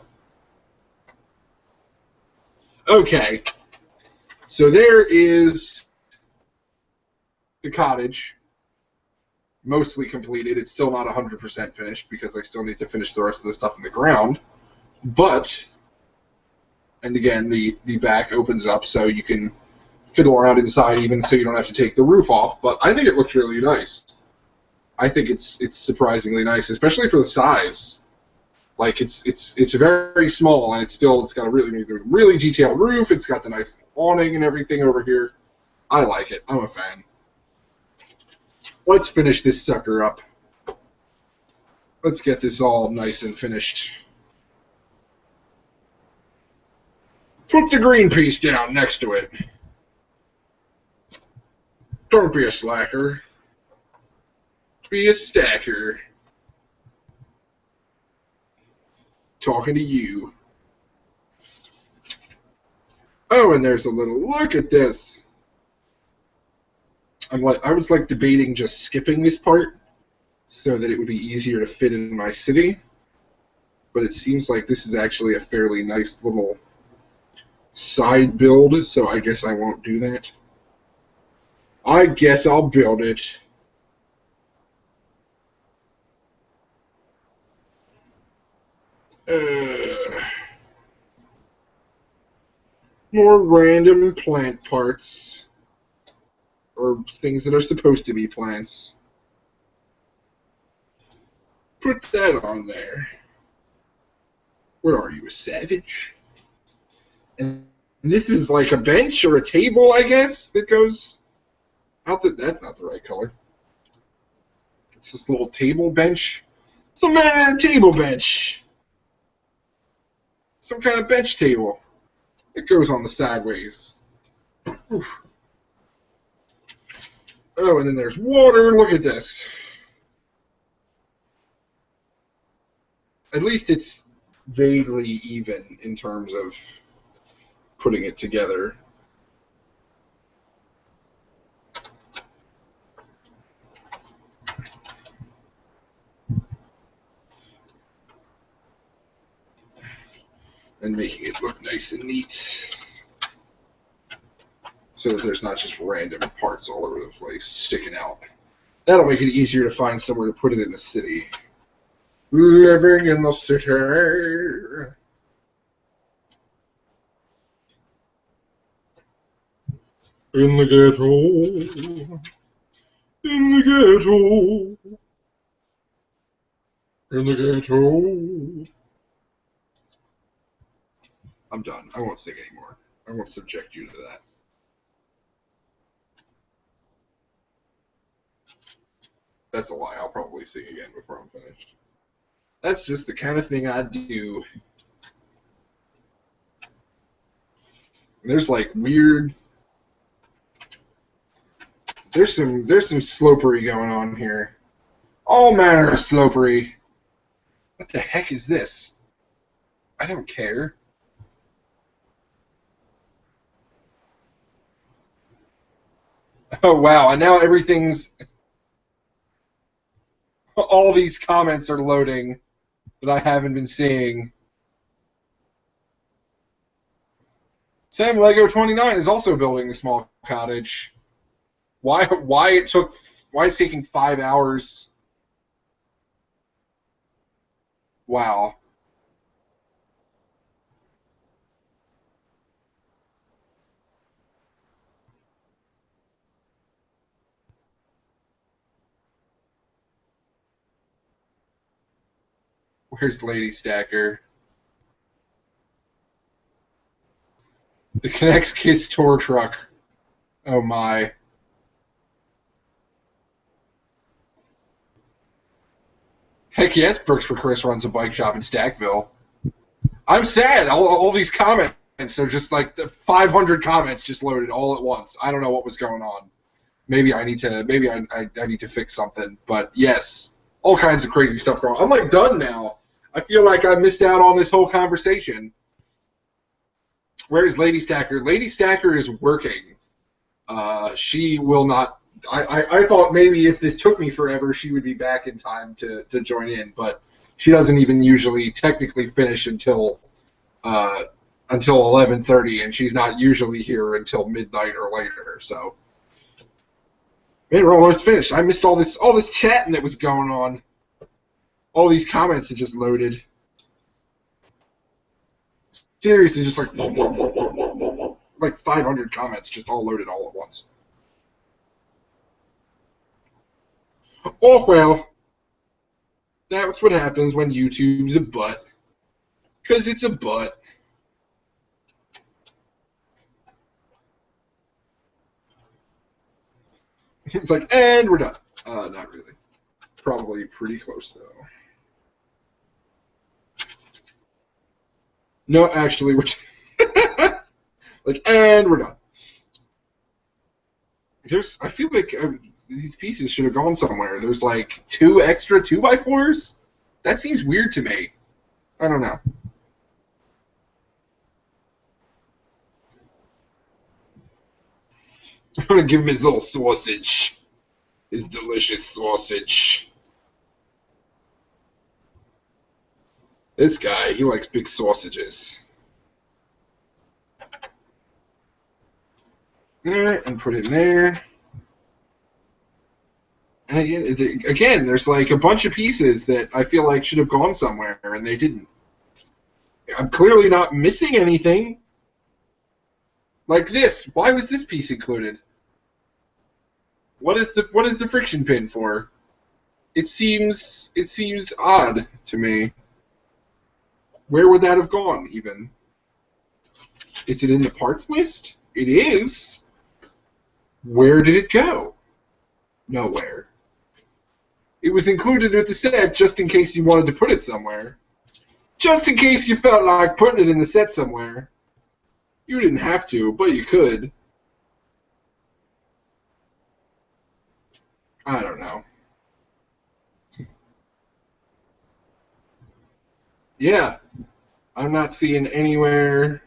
Speaker 1: Okay. So there is the cottage. Mostly completed. It's still not 100% finished because I still need to finish the rest of the stuff in the ground. But... And again, the back opens up so you can fiddle around inside even so you don't have to take the roof off. But I think it looks really nice. I think it's surprisingly nice, especially for the size. Like it's very small and it's got a really detailed roof. It's got the nice awning and everything over here. I like it. I'm a fan. Let's finish this sucker up. Let's get this all nice and finished. Put the green piece down next to it. Don't be a slacker. Be a stacker. Talking to you. Oh, and there's a little look at this. I was like debating just skipping this part so that it would be easier to fit in my city. But it seems like this is actually a fairly nice little side build, so I guess I won't do that. I guess I'll build it. More random plant parts. Or things that are supposed to be plants. Put that on there. What are you, a savage? And this is like a bench or a table, I guess, that goes out. That's not the right color. It's this little table bench. Some kind of table bench. Some kind of bench table. It goes on the sideways. Oof. Oh, and then there's water. Look at this. At least it's vaguely even in terms of putting it together. And making it look nice and neat. So that there's not just random parts all over the place sticking out. That'll make it easier to find somewhere to put it in the city. Living in the city. In the ghetto. In the ghetto. In the ghetto. I'm done. I won't sing anymore. I won't subject you to that. That's a lie. I'll probably sing again before I'm finished. That's just the kind of thing I do. There's like weird. There's some slopery going on here. All manner of slopery. What the heck is this? I don't care. Oh wow! And now everything's. All these comments are loading that I haven't been seeing. Sam Lego 29 is also building the small cottage. Why it's taking 5 hours? Wow. Where's Lady Stacker? The Connects Kiss tour truck. Oh my. Heck yes, Brooks for Chris runs a bike shop in Stackville. I'm sad. All these comments are just like the 500 comments just loaded all at once. I don't know what was going on. Maybe I need to fix something. But yes, all kinds of crazy stuff going on. I'm like done now. I feel like I missed out on this whole conversation. Where is Lady Stacker? Lady Stacker is working. She will not. I thought maybe if this took me forever, she would be back in time to join in, but she doesn't even usually technically finish until 11:30, and she's not usually here until midnight or later. So, man, we're almost finished. I missed all this chatting that was going on. All these comments that just loaded. Seriously, just like 500 comments just all loaded all at once. Oh, well, that's what happens when YouTube's a butt. Because it's a butt. It's like, and we're done. Not really. Probably pretty close, though. No, actually, we're like, and we're done. I feel like these pieces should have gone somewhere. There's like 2 extra 2x4s. That seems weird to me. I don't know. I'm gonna give him his little sausage. His delicious sausage. This guy, he likes big sausages. There, and put it in there. And again, there's like a bunch of pieces that I feel like should have gone somewhere, and they didn't. I'm clearly not missing anything. Like this. Why was this piece included? What is the friction pin for? It seems odd to me. Where would that have gone, even? Is it in the parts list? It is. Where did it go? Nowhere. It was included with the set just in case you wanted to put it somewhere. Just in case you felt like putting it in the set somewhere. You didn't have to, but you could. I don't know. Yeah. I'm not seeing anywhere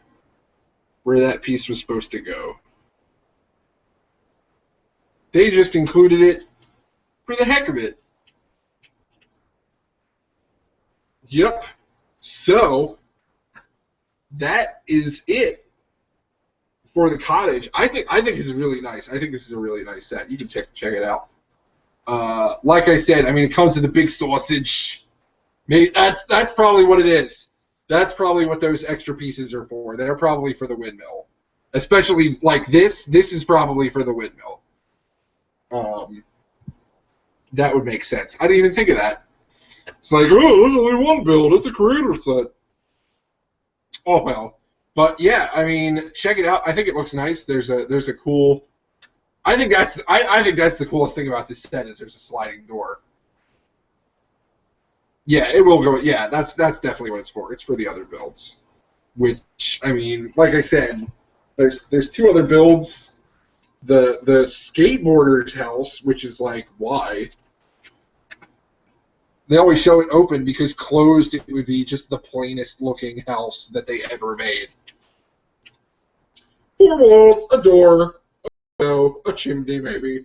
Speaker 1: where that piece was supposed to go. They just included it for the heck of it. Yep. So that is it for the cottage. I think it's really nice. I think this is a really nice set. You can check it out. Like I said, I mean, it comes with a big sausage. Maybe that's probably what it is. That's probably what those extra pieces are for. They're probably for the windmill. Especially like this. This is probably for the windmill. That would make sense. I didn't even think of that. It's like, oh, there's only one build. It's a creator set. Oh well. But yeah, I mean, check it out. I think it looks nice. There's a cool. I think that's the coolest thing about this set is there's a sliding door. Yeah, it will go. Yeah, that's definitely what it's for. It's for the other builds. Which, I mean, like I said, there's 2 other builds. The skateboarder's house, which is like, why? They always show it open because closed it would be just the plainest looking house that they ever made. 4 walls, a door, a chimney maybe.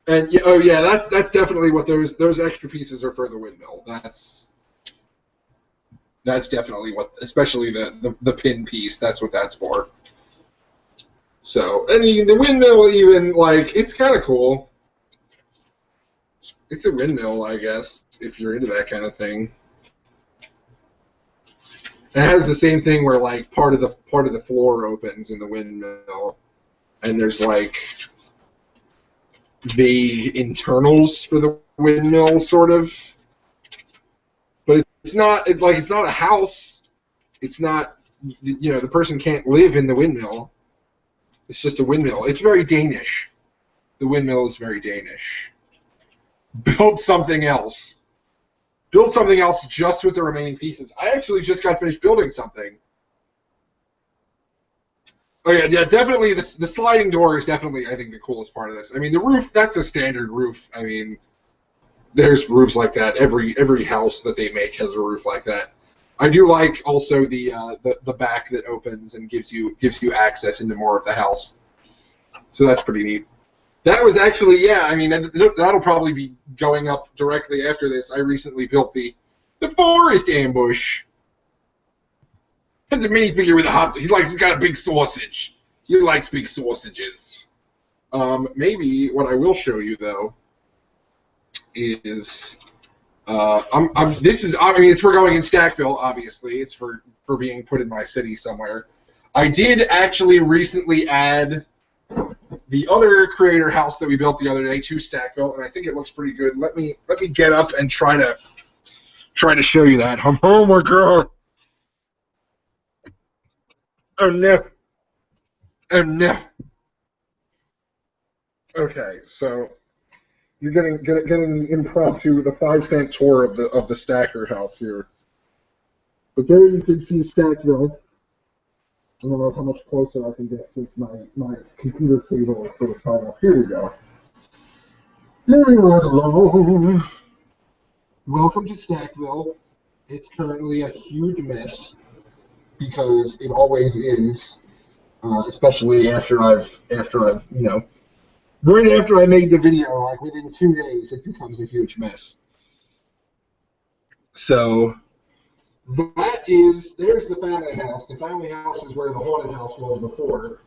Speaker 1: And yeah, oh yeah, that's definitely what those extra pieces are for the windmill. That's definitely what, especially the pin piece. That's what that's for. So, I mean, the windmill even, like, it's kind of cool. It's a windmill, I guess, if you're into that kind of thing. It has the same thing where, like, part of the floor opens in the windmill, and there's like vague internals for the windmill, sort of. But it's not a house. It's not, you know, the person can't live in the windmill. It's just a windmill. It's very Danish. The windmill is very Danish. Build something else. Build something else just with the remaining pieces. I actually just got finished building something. Oh yeah, definitely the sliding door is definitely, I think, the coolest part of this. I mean, the roof, that's a standard roof. I mean, there's roofs like that. Every house that they make has a roof like that. I do like also the back that opens and gives you access into more of the house. So that's pretty neat. That was actually, yeah, I mean, that'll probably be going up directly after this. I recently built the forest ambush. That's a minifigure with a hot. He's got a big sausage. He likes big sausages. Maybe what I will show you though is it's for going in Stackville, obviously. It's for being put in my city somewhere. I did actually recently add the other creator house that we built the other day to Stackville, and I think it looks pretty good. Let me get up and try to show you that. Oh my god! Oh no! Oh no! Okay, so you're getting the impromptu, the 5-cent tour of the Stacker house here. But there you can see Stackville. I don't know how much closer I can get since my computer cable is sort of tied up. Here we go. Moving right along. Welcome to Stackville. It's currently a huge mess because it always is, especially after I've right after I made the video, like within 2 days, it becomes a huge mess. So there's the family house. The family house is where the haunted house was before,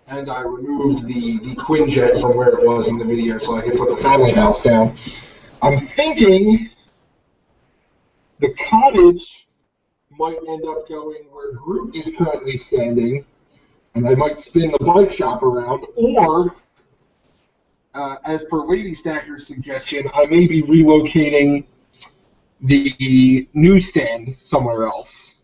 Speaker 1: and I removed the Quinjet from where it was in the video so I could put the family house down. I'm thinking the cottage might end up going where Groot is currently standing, and I might spin the bike shop around, or, as per Lady Stacker's suggestion, I may be relocating the newsstand somewhere else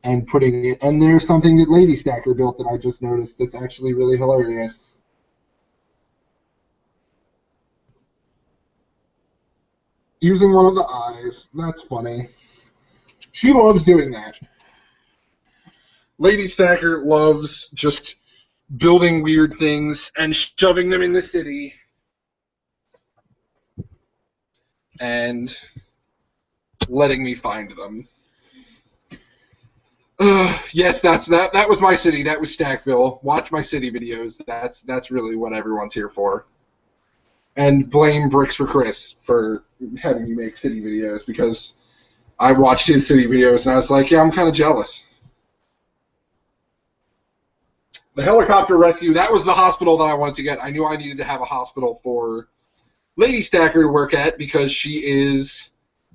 Speaker 1: and putting it. And there's something that Lady Stacker built that I just noticed that's actually really hilarious. Using one of the eyes. That's funny. She loves doing that. Lady Stacker loves just building weird things and shoving them in the city. And letting me find them. Yes, that was my city. That was Stackville. Watch my city videos. That's really what everyone's here for. And blame Bricks for Chris for having me make city videos, because I watched his city videos and I was like, yeah, I'm kind of jealous. The helicopter rescue, that was the hospital that I wanted to get. I knew I needed to have a hospital for Lady Stacker to work at because she is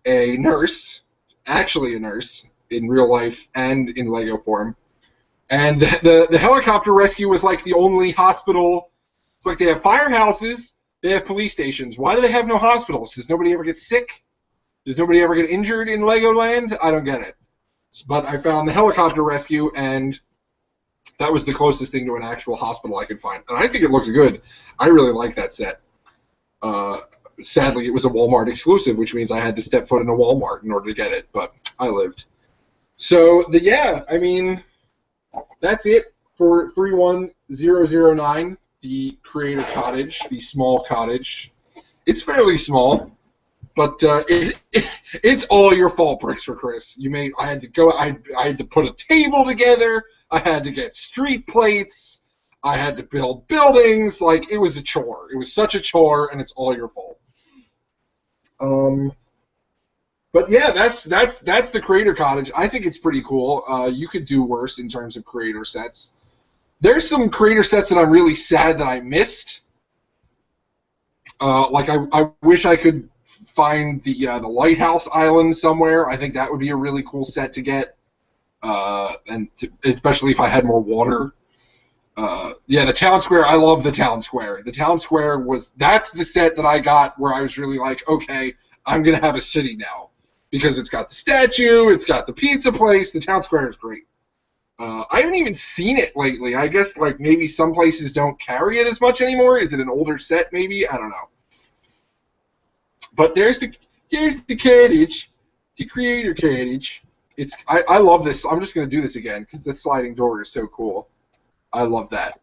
Speaker 1: a nurse, actually a nurse in real life and in Lego form. And the helicopter rescue was like the only hospital. It's like they have firehouses, they have police stations. Why do they have no hospitals? Does nobody ever get sick? Does nobody ever get injured in Legoland? I don't get it. But I found the helicopter rescue, and that was the closest thing to an actual hospital I could find. And I think it looks good. I really like that set. Sadly, it was a Walmart exclusive, which means I had to step foot in a Walmart in order to get it, but I lived. So, I mean, that's it for 31009, the Creator Cottage, the small cottage. It's fairly small, but it's all your fault, Bricks for Chris. I had to put a table together, I had to get street plates, I had to build buildings. Like, it was a chore. It was such a chore, and it's all your fault. But yeah, that's the Creator Cottage. I think it's pretty cool. You could do worse in terms of creator sets. There's some creator sets that I'm really sad that I missed. Like I wish I could find the Lighthouse Island somewhere. I think that would be a really cool set to get, especially if I had more water. Yeah, the Town Square. I love the Town Square. The Town Square that's the set that I got where I was really like, okay, I'm gonna have a city now, because it's got the statue, it's got the pizza place. The Town Square is great. I haven't even seen it lately. I guess like maybe some places don't carry it as much anymore. Is it an older set? Maybe, I don't know. But there's the cottage, the Creator Cottage. I love this. I'm just gonna do this again because that sliding door is so cool. I love that.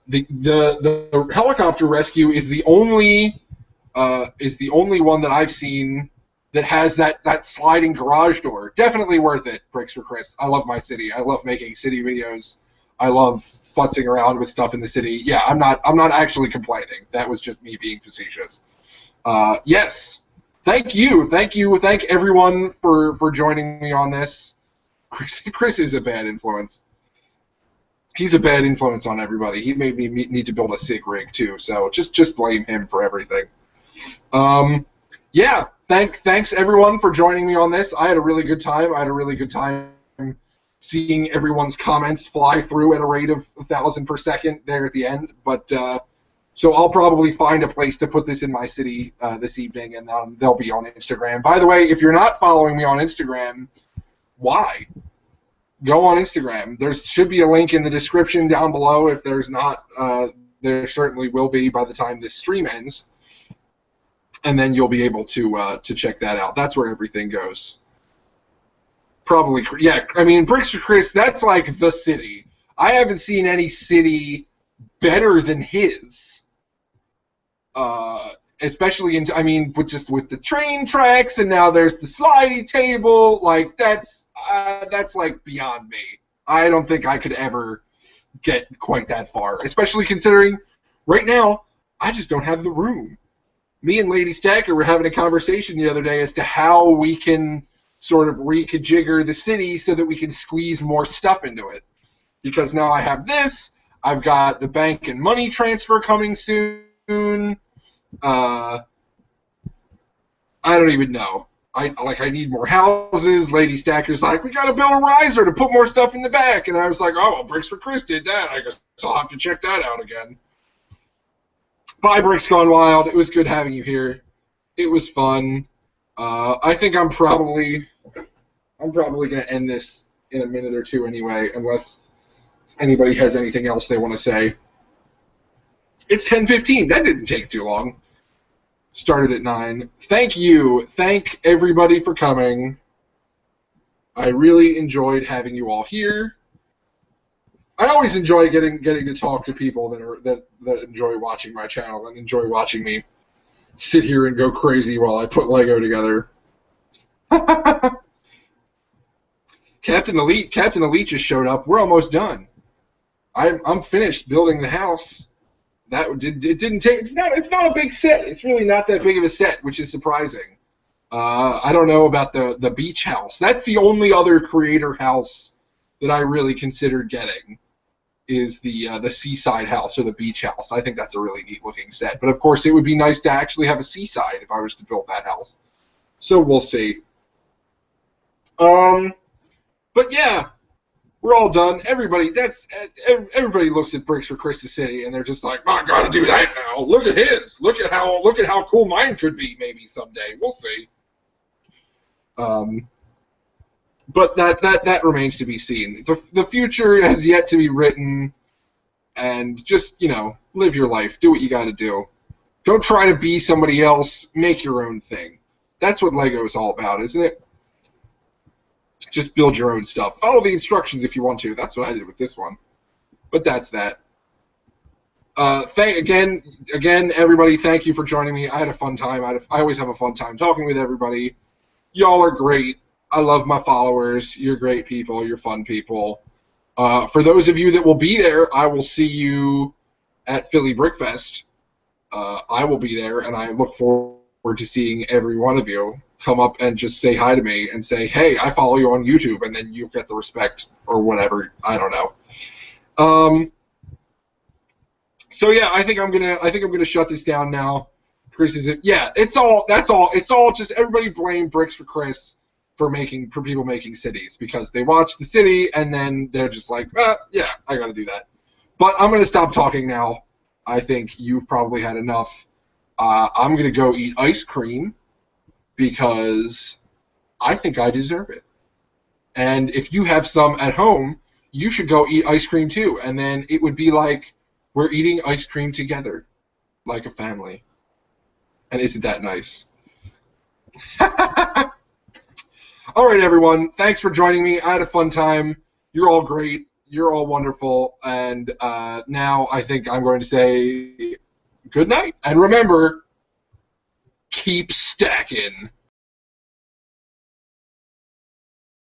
Speaker 1: The helicopter rescue is the only one that I've seen that has that sliding garage door. Definitely worth it, Bricks for Chris. I love my city. I love making city videos. I love futzing around with stuff in the city. Yeah, I'm not actually complaining. That was just me being facetious. Yes. Thank you. Thank everyone for joining me on this. Chris is a bad influence. He's a bad influence on everybody. He made me need to build a SIG rig too, so just blame him for everything. Yeah, thanks everyone for joining me on this. I had a really good time. I had a really good time seeing everyone's comments fly through at a rate of 1,000 per second there at the end. But so I'll probably find a place to put this in my city this evening, and they'll be on Instagram. By the way, if you're not following me on Instagram, why? Go on Instagram. There should be a link in the description down below. If there's not, there certainly will be by the time this stream ends. And then you'll be able to check that out. That's where everything goes. Probably, yeah. I mean, Bricks for Chris, that's like the city. I haven't seen any city better than his. Especially with the train tracks, and now there's the slidey table. Like that's like beyond me. I don't think I could ever get quite that far, especially considering right now I just don't have the room. Me and Lady Stacker were having a conversation the other day as to how we can sort of reconfigure the city so that we can squeeze more stuff into it. Because now I have this, I've got the bank and money transfer coming soon. I don't even know. I need more houses. Lady Stacker's like, we gotta build a riser to put more stuff in the back, and I was like, oh, well, Bricks for Chris did that. I guess I'll have to check that out again. Bye, Bricks Gone Wild. It was good having you here. It was fun. I think I'm probably gonna end this in a minute or two anyway, unless anybody has anything else they want to say. It's 10:15. That didn't take too long. Started at 9. Thank you. Thank everybody for coming. I really enjoyed having you all here. I always enjoy getting to talk to people that enjoy watching my channel and enjoy watching me sit here and go crazy while I put Lego together. Captain Elite just showed up. We're almost done. I'm finished building the house. It didn't take. It's not a big set. It's really not that big of a set, which is surprising. I don't know about the beach house. That's the only other creator house that I really considered getting, is the seaside house or the beach house. I think that's a really neat looking set. But of course, it would be nice to actually have a seaside if I was to build that house. So we'll see. But yeah. We're all done. Everybody looks at Bricks for Chris's City and they're just like, I gotta do that now. Look at his. Look at how cool mine could be maybe someday. We'll see. But that remains to be seen. The future has yet to be written, and just, live your life. Do what you gotta do. Don't try to be somebody else. Make your own thing. That's what Lego is all about, isn't it? Just build your own stuff. Follow the instructions if you want to. That's what I did with this one. But that's that. Again, everybody, thank you for joining me. I had a fun time. I always have a fun time talking with everybody. Y'all are great. I love my followers. You're great people. You're fun people. For those of you that will be there, I will see you at Philly Brickfest. I will be there, and I look forward to seeing every one of you come up and just say hi to me and say, hey, I follow you on YouTube, and then you get the respect or whatever. I don't know. So yeah, I think I'm gonna shut this down now. Chris is it? Yeah, that's all. It's all just everybody blame Bricks for Chris for people making cities, because they watch the city and then they're just like, yeah, I gotta do that. But I'm gonna stop talking now. I think you've probably had enough. I'm gonna go eat ice cream, because I think I deserve it. And if you have some at home, you should go eat ice cream too. And then it would be like we're eating ice cream together, like a family. And isn't that nice? All right, everyone. Thanks for joining me. I had a fun time. You're all great. You're all wonderful. And now I think I'm going to say good night. And remember, keep stacking.